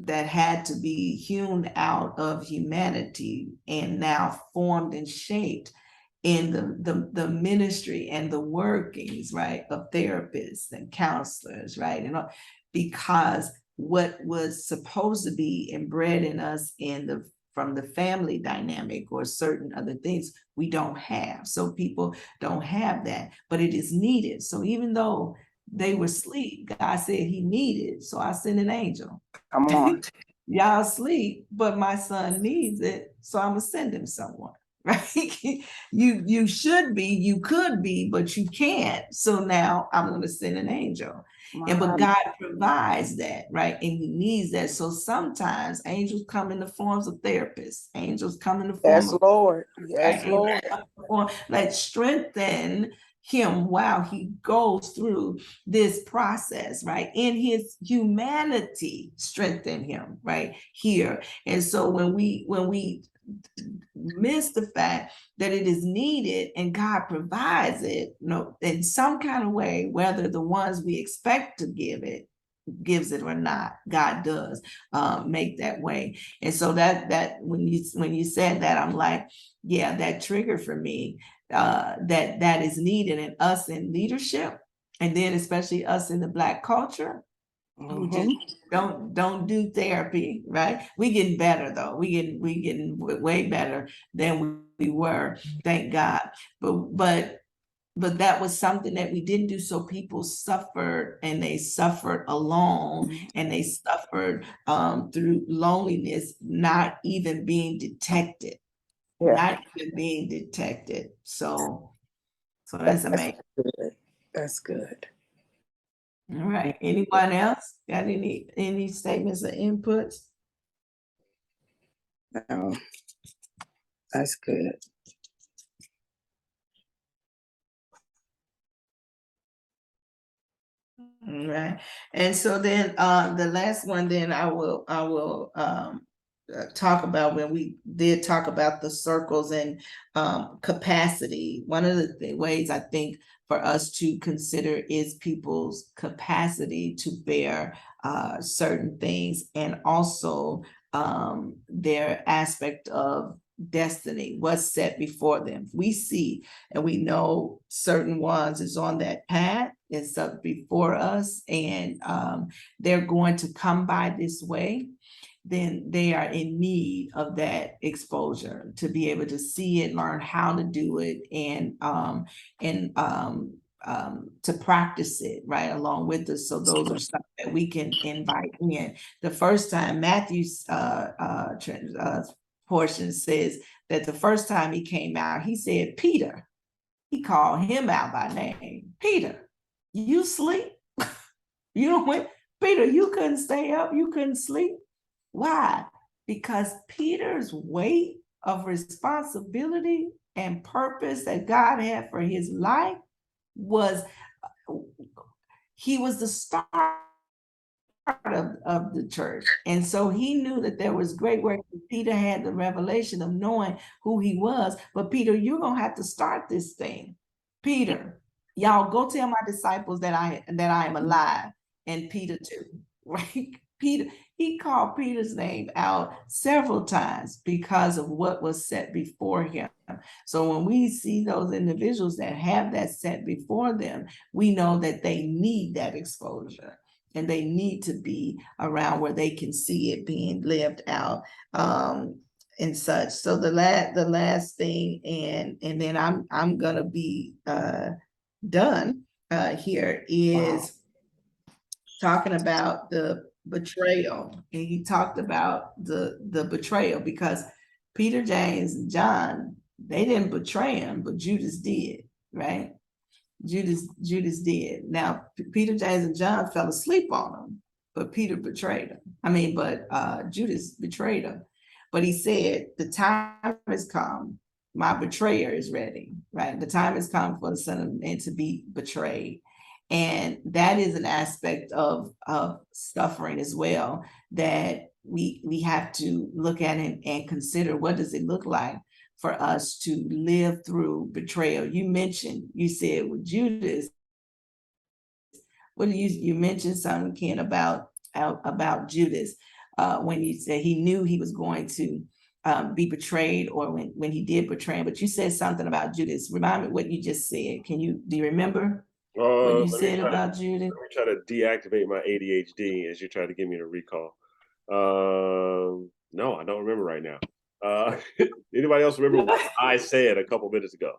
that had to be hewn out of humanity and now formed and shaped in the ministry and the workings, right, of therapists and counselors, right? And because what was supposed to be inbred in us from the family dynamic or certain other things we don't have. So people don't have that, but it is needed. So even though they were asleep, God said he needed, so I sent an angel. Come on. Y'all sleep, but my son needs it, so I'm gonna send him someone. Right? You should be, you could be, but you can't. So now I'm gonna send an angel. But God provides that, right? And he needs that. So sometimes angels come in the forms of therapists, angels come in the form Yes, of Lord. Yes, right? Lord. Like strengthen him while he goes through this process, right? In his humanity, strengthen him right here. And so when we miss the fact that it is needed and God provides it, in some kind of way, whether the ones we expect to gives it or not, God does make that way. And so that when you said that, I'm like, yeah, that triggered for me that is needed in us in leadership, and then especially us in the Black culture who just don't do therapy, right? We getting better though. We getting way better than we were, thank God. But that was something that we didn't do. So people suffered, and they suffered alone, and they suffered through loneliness, not even being detected. Yeah. Not even being detected. So that's amazing. That's good. All right. Anyone else got any statements or inputs? No, that's good. All right. And so then the last one then I will talk about, when we did talk about the circles and capacity. One of the ways I think for us to consider is people's capacity to bear certain things, and also their aspect of destiny, what's set before them. We see and we know certain ones is on that path, it's up before us, and they're going to come by this way, then they are in need of that exposure to be able to see it, learn how to do it, and to practice it right along with us. So those are stuff that we can invite in. The first time Matthew's portion says that the first time he came out, he said, Peter, he called him out by name. Peter, you sleep? You don't went, Peter, you couldn't stay up, you couldn't sleep. Why? because Peter's weight of responsibility and purpose that God had for his life was, he was the star of the church. And so he knew that there was great work. Peter had the revelation of knowing who he was. But Peter, you're gonna have to start this thing. Peter, y'all go tell my disciples that I am alive, and Peter too, right? Peter, he called Peter's name out several times because of what was set before him. So when we see those individuals that have that set before them, we know that they need that exposure. And they need to be around where they can see it being lived out, and such. So the last thing, and then I'm gonna be done here, is talking about the betrayal. And he talked about the betrayal, because Peter, James, and John, they didn't betray him, but Judas did, right? Judas did. Now, Peter, James, and John fell asleep on him, but Peter betrayed him. Judas betrayed him. But he said, the time has come, my betrayer is ready, right? The time has come for the Son of Man to be betrayed. And that is an aspect of suffering as well, that we have to look at and consider, what does it look like for us to live through betrayal? You said with Judas, you mentioned something, Ken, about Judas, when you said he knew he was going to be betrayed, or when he did betray him, but you said something about Judas. Remind me what you just said. Do you remember what you said about Judas? Let me try to deactivate my ADHD as you try to get me to recall. No, I don't remember right now. Anybody else remember what I said a couple minutes ago?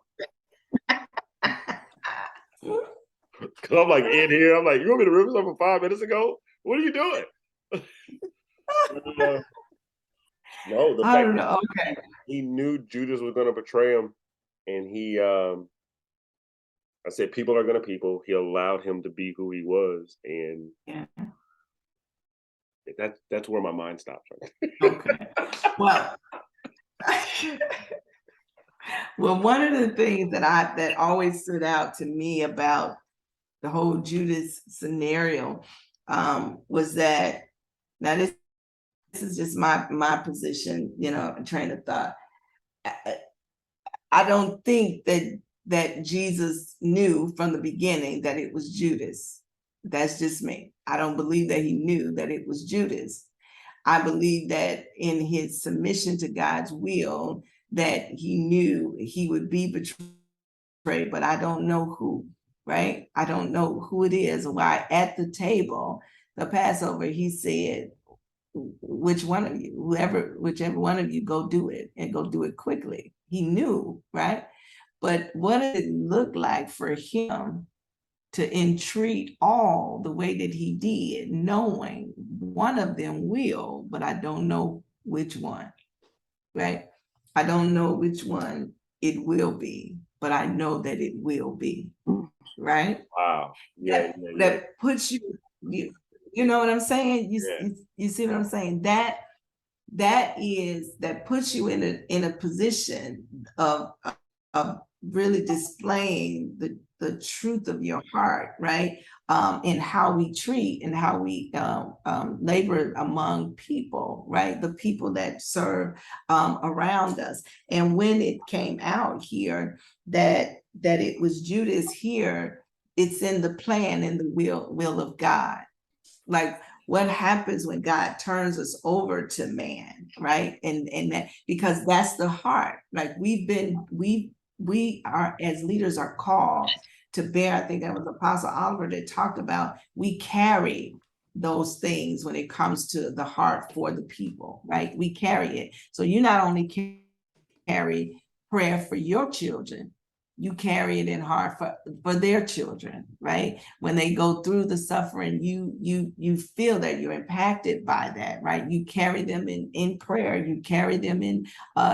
Because I'm like in here, I'm like, you want me to remember something 5 minutes ago? What are you doing? No, the fact that Okay. he knew Judas was going to betray him, and he, I said, people are going to people. He allowed him to be who he was, and yeah, that's where my mind stops. Right? Okay. Well. Well, one of the things that always stood out to me about the whole Judas scenario was that, now this is just my position, train of thought. I don't think that Jesus knew from the beginning that it was Judas. That's just me. I don't believe that he knew that it was Judas. I believe that in his submission to God's will, that he knew he would be betrayed, but I don't know who, right? I don't know who it is. Why at the table, the Passover, he said, which one of you, whichever one of you, go do it, and go do it quickly. He knew, right? But what did it look like for him to entreat all the way that he did, knowing one of them will, but I don't know which one, right? I don't know which one it will be, but I know that it will be, right? Wow. Yeah. That puts you know what I'm saying? You see what I'm saying? That puts you in a position of really displaying the truth of your heart, right? In how we treat and how we labor among people, right? The people that serve around us. And when it came out here that it was Judas here, it's in the plan and the will of God. Like, what happens when God turns us over to man, right? And that, because that's the heart. Like, we are, as leaders, are called to bear. I think that was Apostle Oliver that talked about, we carry those things when it comes to the heart for the people, right? We carry it. So you not only carry prayer for your children, you carry it in heart for their children, right? When they go through the suffering, you feel that you're impacted by that, right? You carry them in prayer. You carry them in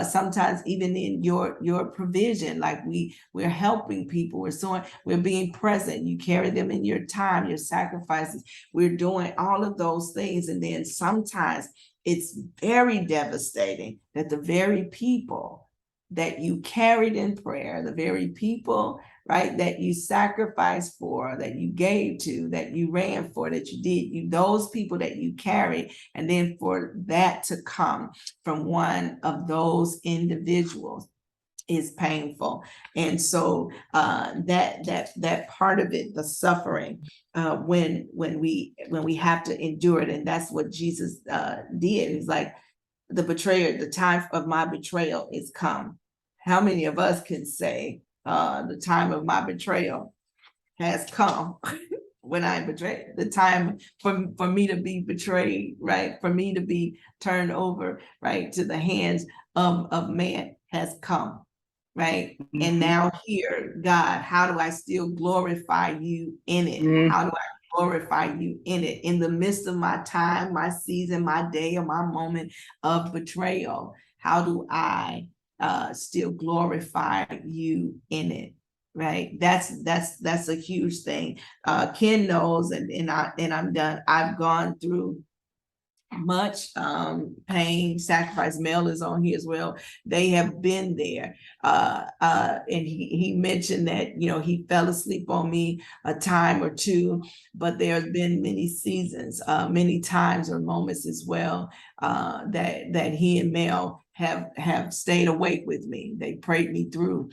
sometimes even in your provision. Like we're helping people. We're being present. You carry them in your time, your sacrifices. We're doing all of those things, and then sometimes it's very devastating that the very people that you carried in prayer, the very people, right, that you sacrificed for, that you gave to, that you ran for, that you did, those people that you carried, and then for that to come from one of those individuals is painful. And so that part of it, the suffering, when we have to endure it, and that's what Jesus did. It's like, the betrayer, the time of my betrayal is come. How many of us can say, the time of my betrayal has come? When I betrayed, the time for me to be betrayed, right? For me to be turned over, right, to the hands of man has come, right? And now here, God, how do I still glorify you in it? How do I glorify you in it? In the midst of my time, my season, my day, or my moment of betrayal, how do I still glorify you in it? Right. That's a huge thing. Ken knows, and I'm done. I've gone through much pain, sacrifice. Mel is on here as well. They have been there. And he mentioned that, you know, he fell asleep on me a time or two, but there have been many seasons, many times or moments as well, that he and Mel have stayed awake with me. They prayed me through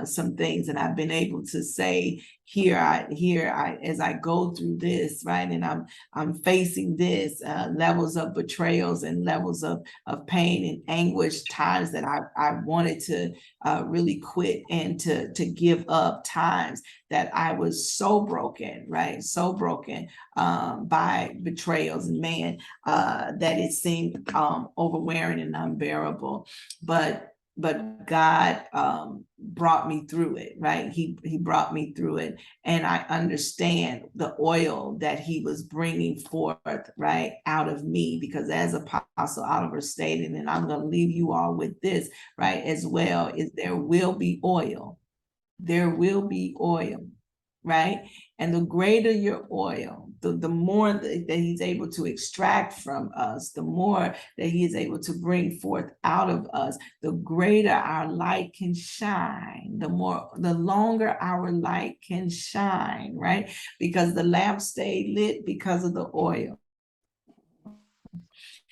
some things, and I've been able to say, here I as I go through this, right, and I'm facing this, levels of betrayals and levels of pain and anguish, times that I wanted to really quit and to give up, times that I was so broken, right, so broken by betrayals, and man, that it seemed overwhelming and unbearable, but God brought me through it, right? He brought me through it, and I understand the oil that he was bringing forth, right, out of me, because as Apostle Oliver stated, and I'm going to leave you all with this, right, as well, is there will be oil. There will be oil, right? And the greater your oil, the more that he's able to extract from us, the more that he is able to bring forth out of us, the greater our light can shine, the longer our light can shine, right? Because the lamp stayed lit because of the oil.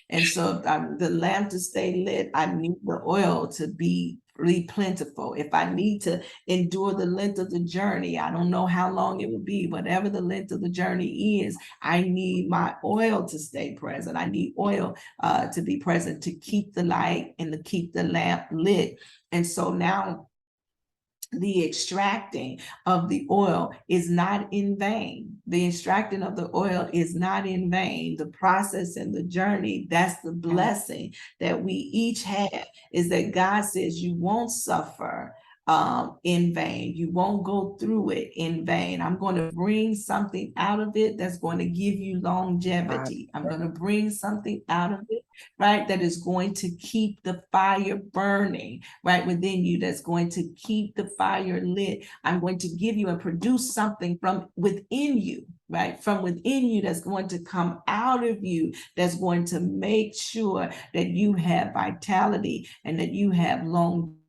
And so the lamp to stay lit, I need the oil to be really plentiful. If I need to endure the length of the journey, I don't know how long it will be, whatever the length of the journey is, I need my oil to stay present. I need oil to be present to keep the light and to keep the lamp lit. And so now the extracting of the oil is not in vain. The extracting of the oil is not in vain. The process and the journey, that's the blessing that we each have, is that God says you won't suffer in vain. You won't go through it in vain. I'm going to bring something out of it that's going to give you longevity. I'm going to bring something out of it, right, that is going to keep the fire burning right within you, that's going to keep the fire lit. I'm going to give you and produce something from within you, right, from within you, that's going to come out of you, that's going to make sure that you have vitality and that you have longevity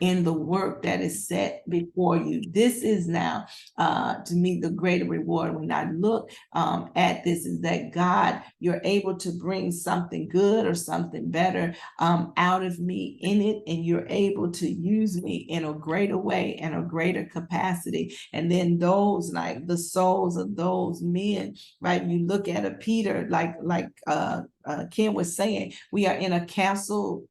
in the work that is set before you. This is now, to me, the greater reward when I look at this, is that God, you're able to bring something good or something better out of me in it, and you're able to use me in a greater way and a greater capacity. And then those, like the souls of those men, right? You look at a Peter, like Ken was saying, we are in a cancel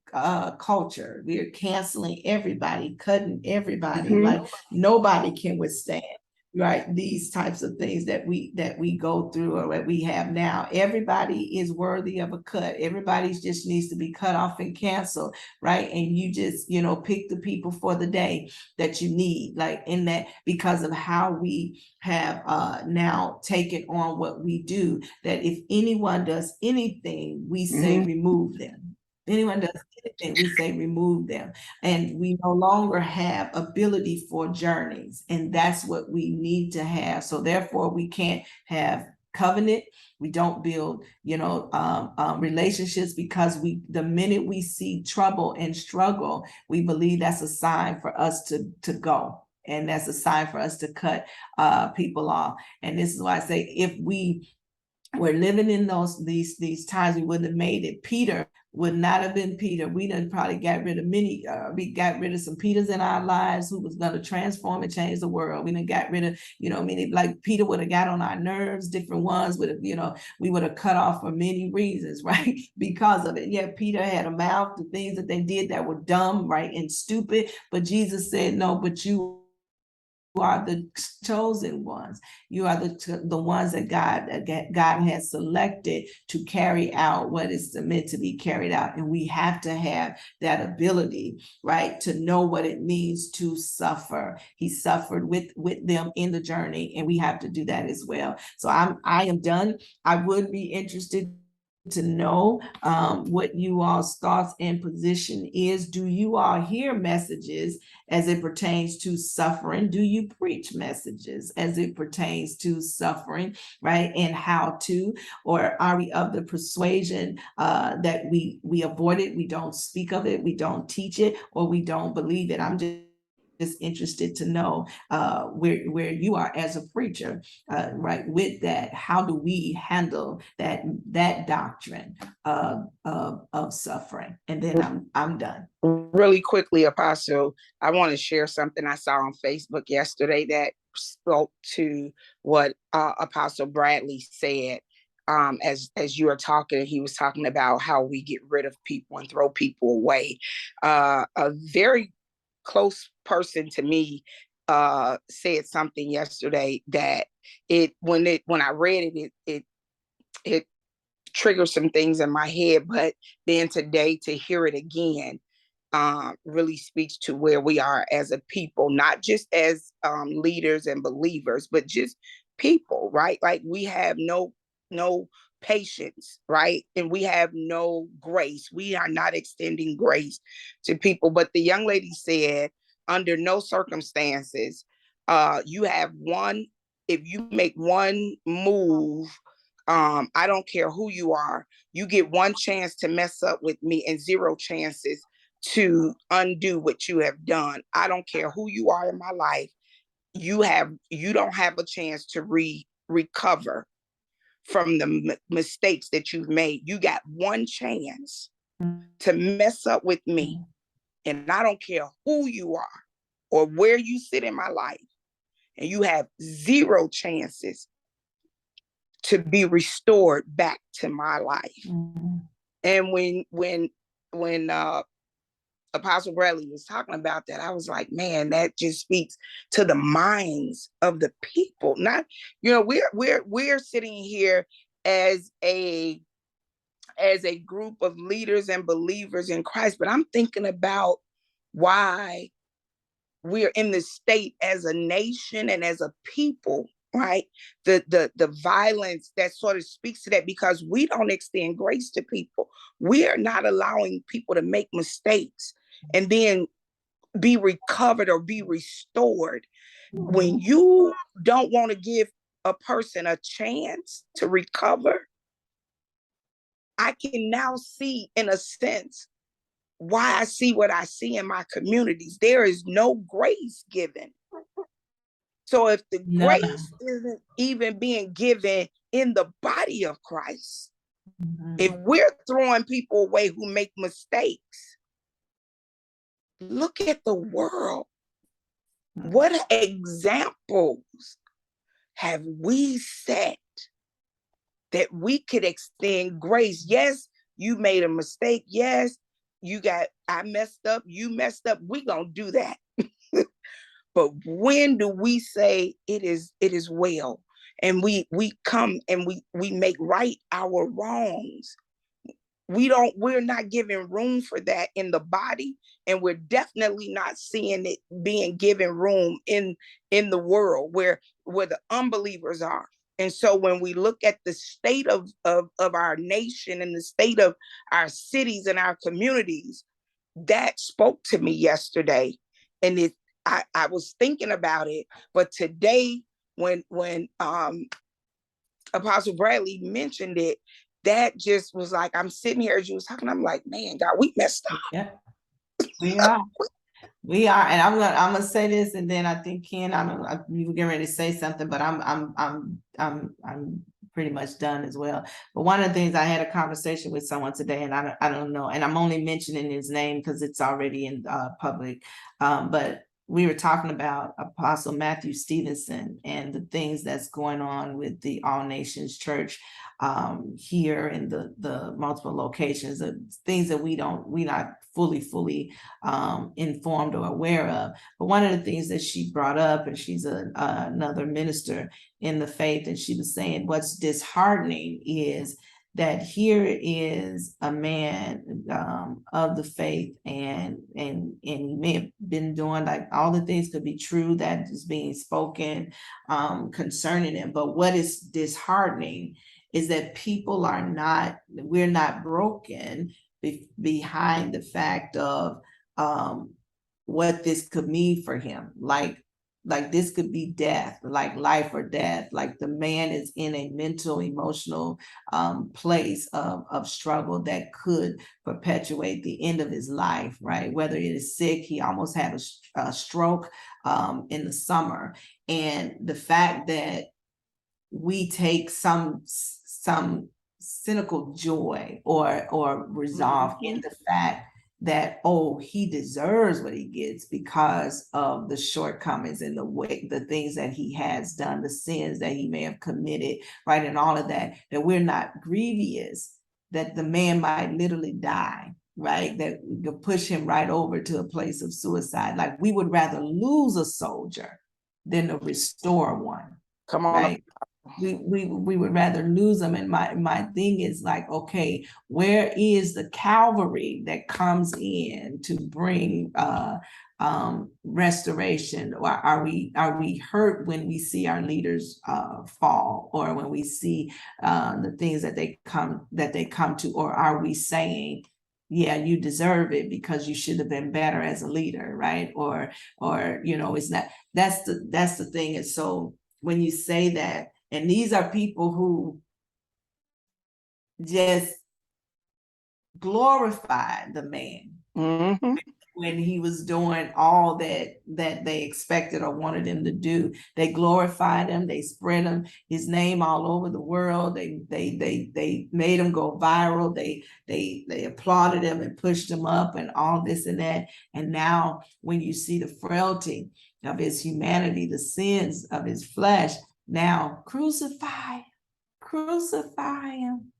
culture. We are canceling everybody, cutting everybody, like nobody can withstand, right, these types of things that we go through or that we have now. Everybody is worthy of a cut. Everybody just needs to be cut off and canceled, right? And you just, you know, pick the people for the day that you need, like in that, because of how we have now taken on what we do, that if anyone does anything, we say remove them. Anyone does anything, we say remove them. And we no longer have ability for journeys. And that's what we need to have. So therefore, we can't have covenant. We don't build, relationships, because the minute we see trouble and struggle, we believe that's a sign for us to go. And that's a sign for us to cut people off. And this is why I say, if we were living in these times, we wouldn't have made it. Peter would not have been Peter. We done probably got rid of we got rid of some Peters in our lives who was going to transform and change the world. We done got rid of, many, like Peter would have got on our nerves, different ones would have, we would have cut off for many reasons, right? Because of it. Yeah, Peter had a mouth, the things that they did that were dumb, right, and stupid. But Jesus said, no, but you are the chosen ones. You are the ones that God has selected to carry out what is meant to be carried out. And we have to have that ability, right, to know what it means to suffer. He suffered with them in the journey, and we have to do that as well. So I am done. I would be interested to know what you all's thoughts and position is. Do you all hear messages as it pertains to suffering? Do you preach messages as it pertains to suffering, right? And how to, or are we of the persuasion that we avoid it, we don't speak of it, we don't teach it, or we don't believe it? I'm just interested to know where you are as a preacher, right? With that, how do we handle that doctrine of suffering? And then I'm done. Really quickly, Apostle, I want to share something I saw on Facebook yesterday that spoke to what Apostle Bradley said. As you were talking, he was talking about how we get rid of people and throw people away. A very close person to me said something yesterday that when I read it triggered some things in my head, but then today to hear it again really speaks to where we are as a people, not just as leaders and believers, but just people, right? Like we have no patience, right? And we have no grace. We are not extending grace to people. But the young lady said, under no circumstances, you have if you make one move, I don't care who you are, you get one chance to mess up with me and zero chances to undo what you have done. I don't care who you are in my life. You don't have a chance to recover from the mistakes that you've made. You got one chance to mess up with me, and I don't care who you are or where you sit in my life, and you have zero chances to be restored back to my life. And when Apostle Bradley was talking about that, I was like, man, that just speaks to the minds of the people. Not, we're sitting here as a group of leaders and believers in Christ, but I'm thinking about why we're in this state as a nation and as a people, right? The violence that sort of speaks to that, because we don't extend grace to people. We are not allowing people to make mistakes and then be recovered or be restored. When you don't want to give a person a chance to recover, I can now see, in a sense, why I see what I see in my communities. There is no grace given. So if the grace isn't even being given in the body of Christ, if we're throwing people away who make mistakes, look at the world. What examples have we set that we could extend grace? Yes, you made a mistake. Yes, I messed up. You messed up. We're going to do that. But when do we say it is well? And we come and we make right our wrongs. We're not giving room for that in the body, and we're definitely not seeing it being given room in the world where the unbelievers are. And so when we look at the state of our nation and the state of our cities and our communities, that spoke to me yesterday. And I was thinking about it, but today when Apostle Bradley mentioned it, that just was like, I'm sitting here as you was talking, I'm like, man, God, we messed up. Yeah, we are. We are, and I'm gonna say this, and then I think Ken, you were getting ready to say something, but I'm pretty much done as well. But one of the things, I had a conversation with someone today, and I don't know, and I'm only mentioning his name because it's already in public. But we were talking about Apostle Matthew Stevenson and the things that's going on with the All Nations Church here in the multiple locations, of things that we're not fully informed or aware of. But one of the things that she brought up, and she's another minister in the faith, and she was saying what's disheartening is that here is a man of the faith, and he may have been doing, like, all the things could be true that is being spoken concerning him. But what is disheartening is that we're not broken behind the fact of what this could mean for him. Like this could be death, like life or death. Like the man is in a mental, emotional place of struggle that could perpetuate the end of his life, right? Whether it is sick, he almost had a stroke in the summer. And the fact that we take some cynical joy or resolve in the fact that, oh, he deserves what he gets because of the shortcomings and the things that he has done, the sins that he may have committed, right? And all of that we're not grievous, that the man might literally die, right? That could push him right over to a place of suicide. Like, we would rather lose a soldier than to restore one. Come on. Right? We would rather lose them. And my thing is like, okay, where is the Calvary that comes in to bring restoration? Or are we hurt when we see our leaders fall, or when we see the things that they come to? Or are we saying, yeah, you deserve it because you should have been better as a leader, right? Or it's not. That's the thing. And so when you say that, and these are people who just glorified the man when he was doing all that they expected or wanted him to do. They glorified him. They spread his name all over the world. They made him go viral. They applauded him and pushed him up and all this and that. And now when you see the frailty of his humanity, the sins of his flesh, now crucify him.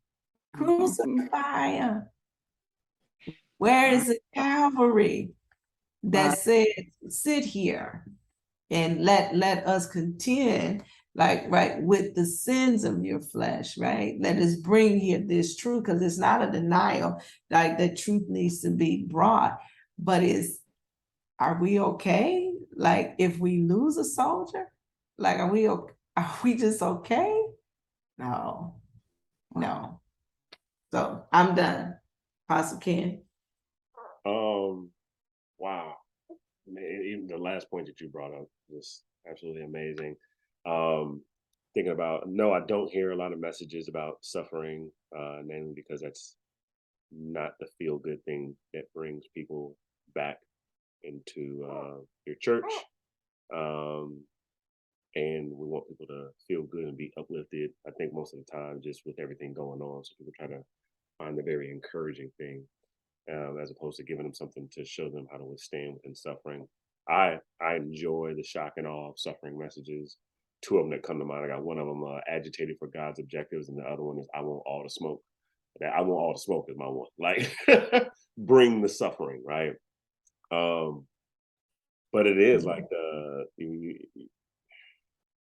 Where is the Calvary that said, sit here and let us contend, like, right, with the sins of your flesh, right? Let us bring here this truth, because it's not a denial, like, the truth needs to be brought, but are we okay? Like, if we lose a soldier, like, are we just okay? No. So I'm done. Pastor Ken. Wow. Even the last point that you brought up was absolutely amazing. Thinking about, no, I don't hear a lot of messages about suffering, mainly because that's not the feel-good thing that brings people back into your church. And we want people to feel good and be uplifted. I think most of the time, just with everything going on, so people try to find the very encouraging thing, as opposed to giving them something to show them how to withstand within suffering. I enjoy the shock and awe of suffering messages. Two of them that come to mind. I got one of them, agitated for God's objectives, and the other one is I want all the smoke. That I want all the smoke is my one. Like, bring the suffering, right? But it is like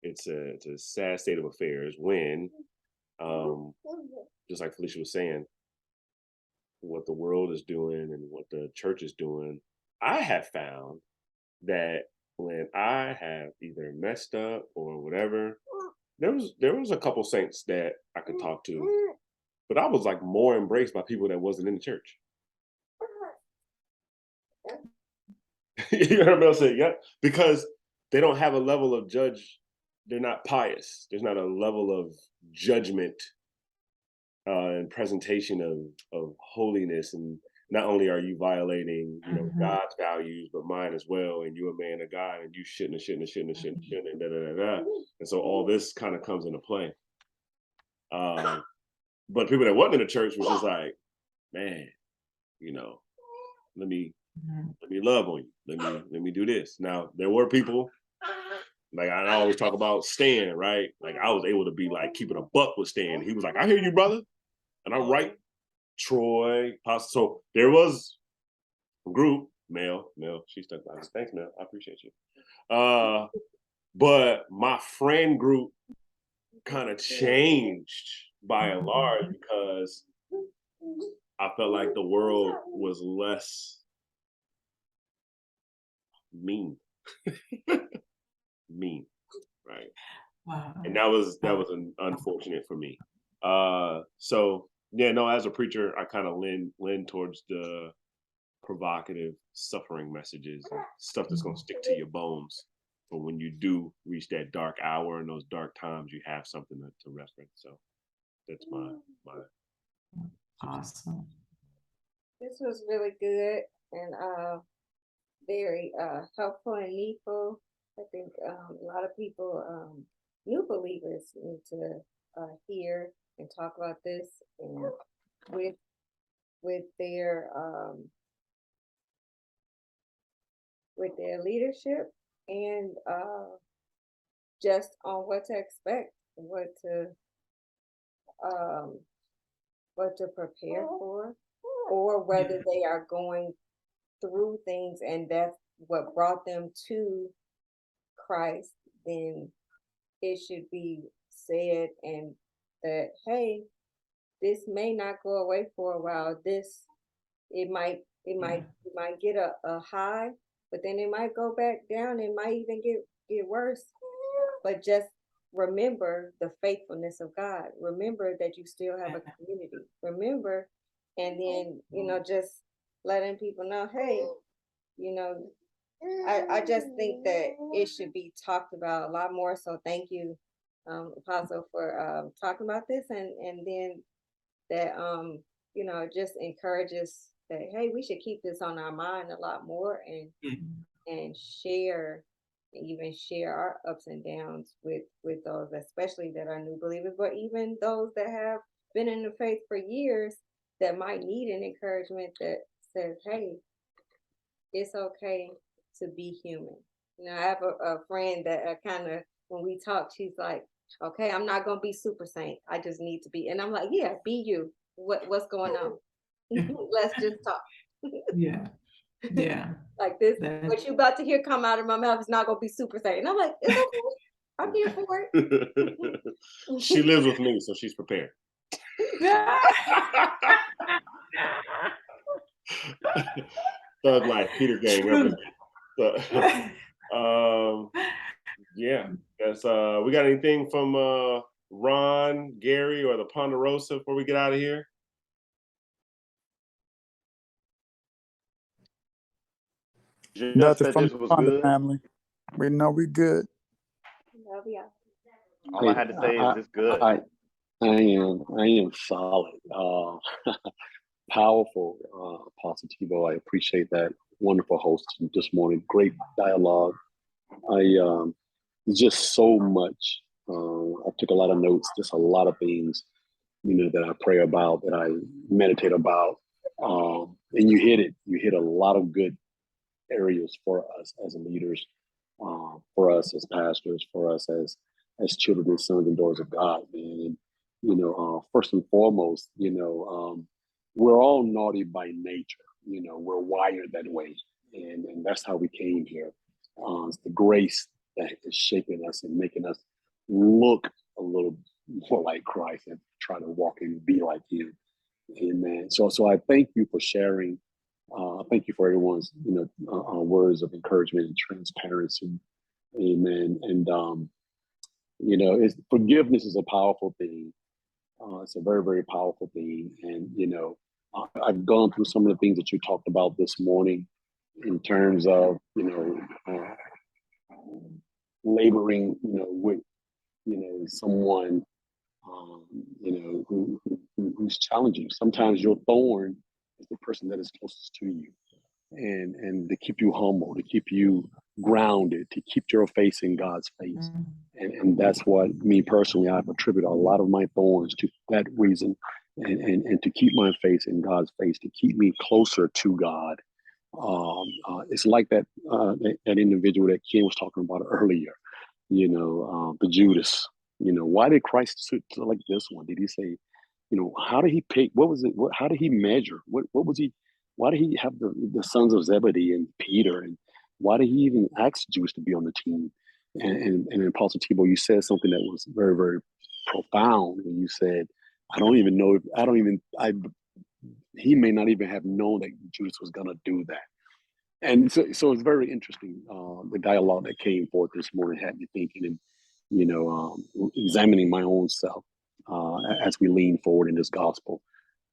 it's a sad state of affairs when, just like Felicia was saying, what the world is doing and what the church is doing, I have found that when I have either messed up or whatever, there was a couple saints that I could talk to, but I was like more embraced by people that wasn't in the church. You heard me say, yeah, because they don't have a level of they're not pious. There's not a level of judgment and presentation of holiness. And not only are you violating, God's values, but mine as well. And you're a man of God, and you shouldn't, and da da da da. And so all this kind of comes into play. But people that wasn't in the church was just like, man, let me love on you. Let me do this. Now there were people, like I always talk about Stan, right? Like I was able to be like keeping a buck with Stan. He was like, I hear you, brother. And I'm right. Troy, so there was a group, Mel, she stuck by us. Thanks, Mel. I appreciate you. But my friend group kind of changed by and large because I felt like the world was less mean. Mean, right? Wow. And that was unfortunate for me. So yeah, no, as a preacher, I kind of lean towards the provocative, suffering messages, and stuff that's gonna stick to your bones. But when you do reach that dark hour and those dark times, you have something to reference. So that's my Awesome. This was really good and very helpful and needful. I think a lot of people, new believers, need to hear and talk about this, and with their leadership, and just on what to expect, what to prepare for, or whether they are going through things and that's what brought them to Christ, then it should be said, and that, hey, this may not go away for a while. It might get a high, but then it might go back down. It might even get worse. But just remember the faithfulness of God. Remember that you still have a community. Remember, and then just letting people know, hey, I just think that it should be talked about a lot more. So thank you, Apostle, for talking about this, and then that just encourages that, hey, we should keep this on our mind a lot more, and share our ups and downs with those, especially that are new believers, but even those that have been in the faith for years that might need an encouragement that says, hey, it's okay to be human. I have a friend that kind of, when we talk, she's like, okay, I'm not going to be super saint. I just need to be. And I'm like, yeah, be you. What's going on? Let's just talk. Yeah. Like this, what you about to hear come out of my mouth is not going to be super saint. And I'm like, it's okay. I'm here for it. She lives with me, so she's prepared. Thug life, Peter gang represent. Yeah, that's we got anything from Ron, Gary, or the Ponderosa before we get out of here? Nothing from the Ponda family. We know we good. Love ya. All I had to say is this good. I am solid. Powerful, Apostle Thibeaux. I appreciate that. Wonderful host this morning. Great dialogue. Just so much. I took a lot of notes, just a lot of things, that I pray about, that I meditate about. And you hit it. You hit a lot of good areas for us as leaders, for us as pastors, for us as children and sons and daughters of God, man. And, first and foremost, we're all naughty by nature. We're wired that way. And that's how we came here. It's the grace that is shaping us and making us look a little more like Christ and try to walk and be like Him. Amen. So I thank you for sharing. Thank you for everyone's, words of encouragement and transparency. Amen. And, forgiveness is a powerful thing. It's a very, very powerful thing. And, I've gone through some of the things that you talked about this morning in terms of, laboring, with someone, who's challenging. Sometimes your thorn is the person that is closest to you, and to keep you humble, to keep you grounded, to keep your face in God's face. Mhm. And that's what, me personally, I've attributed a lot of my thorns to that reason, and to keep my face in God's face, to keep me closer to God. It's like that individual that Ken was talking about earlier, the Judas. Why did Christ select this one? Did he say, how did he pick? What was it? How did he measure? What was he? Why did he have the sons of Zebedee and Peter? And why did he even ask Judas to be on the team? And Apostle Thibeaux, you said something that was very, very profound when you said, I don't even know if I don't even I he may not even have known that Judas was gonna do that. And so it's very interesting. The dialogue that came forth this morning had me thinking, and examining my own self as we lean forward in this gospel.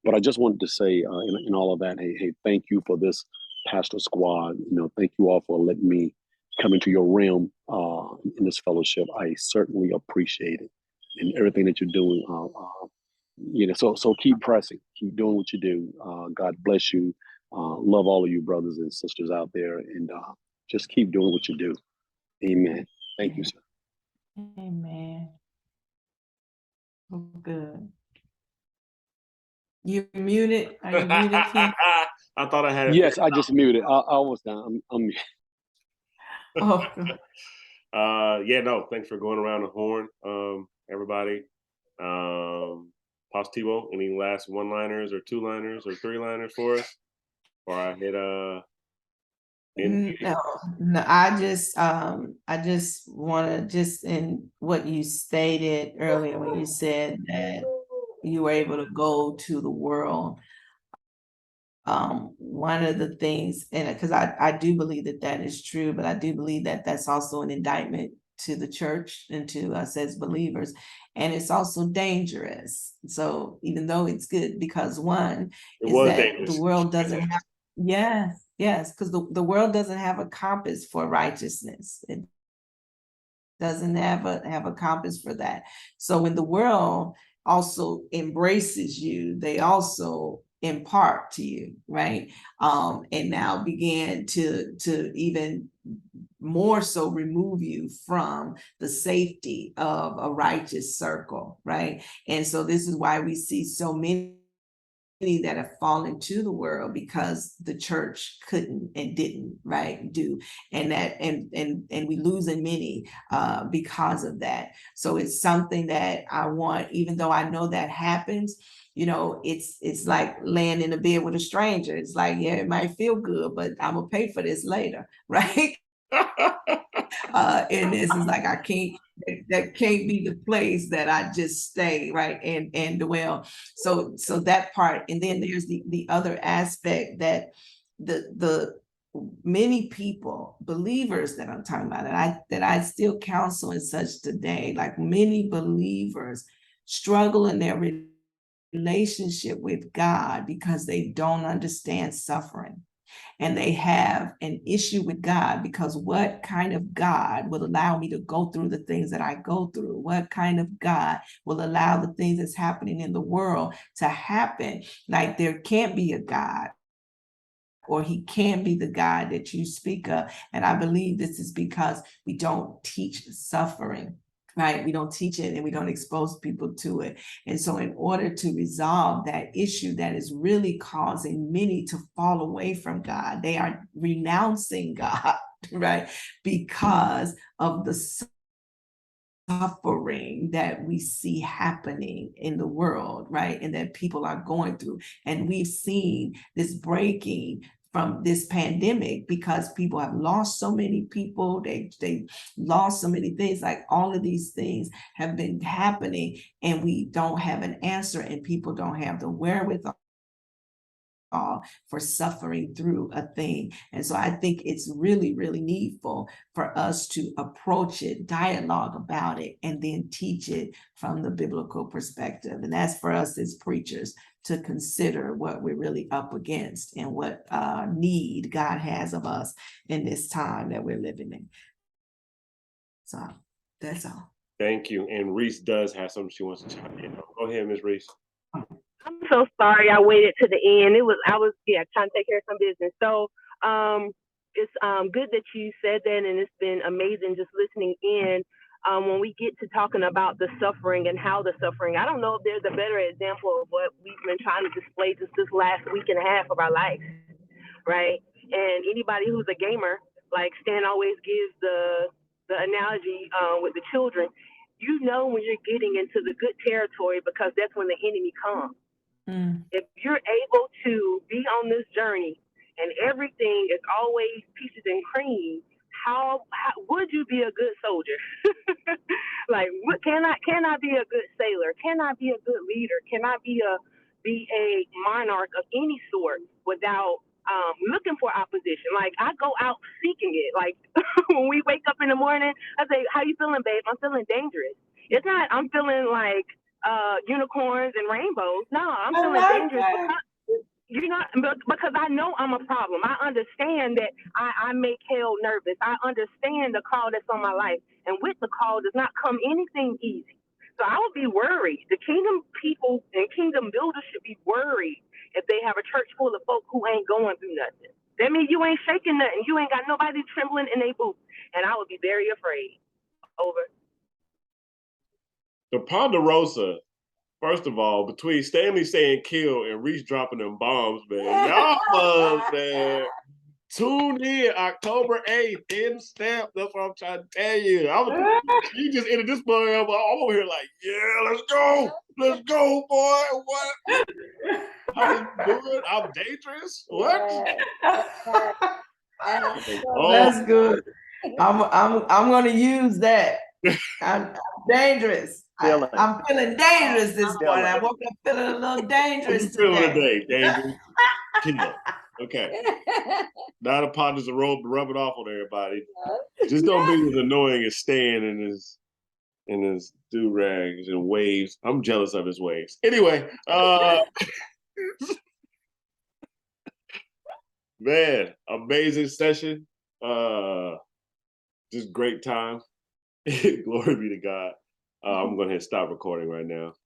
But I just wanted to say, in all of that, hey, thank you for this pastor squad. Thank you all for letting me come into your realm in this fellowship. I certainly appreciate it, and everything that you're doing. So keep pressing, keep doing what you do. God bless you. Love all of you brothers and sisters out there, and just keep doing what you do. Amen. Thank you, sir. Amen. Oh, good. You muted? Are you muted, Ken? I thought I had it. Yes, I just muted. I was down. I'm Oh, good. Yeah, no, thanks for going around the horn, everybody. Pastor Thibeaux, any last one-liners or two-liners or three-liners for us? Or I hit No, I just want to just in what you stated earlier when you said that you were able to go to the world. One of the things, and because I do believe that is true, but I do believe that that's also an indictment to the church and to us as believers, and it's also dangerous. So even though it's good, because one is that dangerous. the world doesn't have, yes, because the world doesn't have a compass for righteousness. It doesn't have a compass for that. So when the world also embraces you, they also impart to you, right? And now began to even more so remove you from the safety of a righteous circle, right? And so this is why we see so many that have fallen to the world because the church couldn't and didn't do, and that and we losing many because of that. So it's something that I want, even though I know that happens, it's like laying in a bed with a stranger. It's like, yeah, it might feel good, but I'm gonna pay for this later, right? And this is like, that can't be the place that I just stay, right, and dwell. So that part, and then there's the other aspect that the many people, believers that I'm talking about, that I still counsel and such today, like many believers struggle in their relationship with God because they don't understand suffering. And they have an issue with God because what kind of God will allow me to go through the things that I go through? What kind of God will allow the things that's happening in the world to happen? Like, there can't be a God, or he can be the God that you speak of. And I believe this is because we don't teach suffering. Right? We don't teach it and we don't expose people to it. And so in order to resolve that issue that is really causing many to fall away from God, they are renouncing God, right? Because of the suffering that we see happening in the world, right? And that people are going through. And we've seen this breaking from this pandemic because people have lost so many people, they lost so many things. Like, all of these things have been happening and we don't have an answer, and people don't have the wherewithal for suffering through a thing. And so I think it's really, really needful for us to approach it, dialogue about it, and then teach it from the biblical perspective. And that's for us as preachers to consider what we're really up against and what need God has of us in this time that we're living in. So that's all. Thank you. And Reese does have something she wants to chime in on. Go ahead, Ms. Reese. I'm so sorry I waited to the end. I was trying to take care of some business. So it's good that you said that, and it's been amazing just listening in. When we get to talking about the suffering and how the suffering, I don't know if there's a better example of what we've been trying to display just this last week and a half of our life, right? And anybody who's a gamer, like Stan always gives the analogy with the children, you know when you're getting into the good territory because that's when the enemy comes. If you're able to be on this journey and everything is always peaches and cream, how would you be a good soldier? Like, what can I be a good sailor? Can I be a good leader? Can I be a monarch of any sort without looking for opposition? Like, I go out seeking it. Like, when we wake up in the morning, I say, "How you feeling, babe?" I'm feeling dangerous. It's not I'm feeling like unicorns and rainbows. No, I'm feeling dangerous because I know I'm a problem. I understand that I make hell nervous. I understand the call that's on my life. And with the call does not come anything easy. So I would be worried. The kingdom people and kingdom builders should be worried if they have a church full of folk who ain't going through nothing. That means you ain't shaking nothing. You ain't got nobody trembling in their boots. And I would be very afraid. Over. The Ponderosa, first of all, between Stanley saying kill and Reese dropping them bombs, man, y'all was, man. Tune in October 8th in Step. That's what I'm trying to tell you. You just ended this boy. I'm over here like, yeah, let's go. Let's go, boy. What? I'm doing? I'm dangerous? What? That's good. I'm gonna use that. I'm dangerous. I'm feeling dangerous this morning. I woke up feeling a little dangerous today. Dangerous. Okay. Not upon this robe to rub it off on everybody. Just don't be as annoying as Stan and his do-rags and waves. I'm jealous of his waves. Anyway, man, amazing session. Just great time. Glory be to God. I'm going to stop recording right now.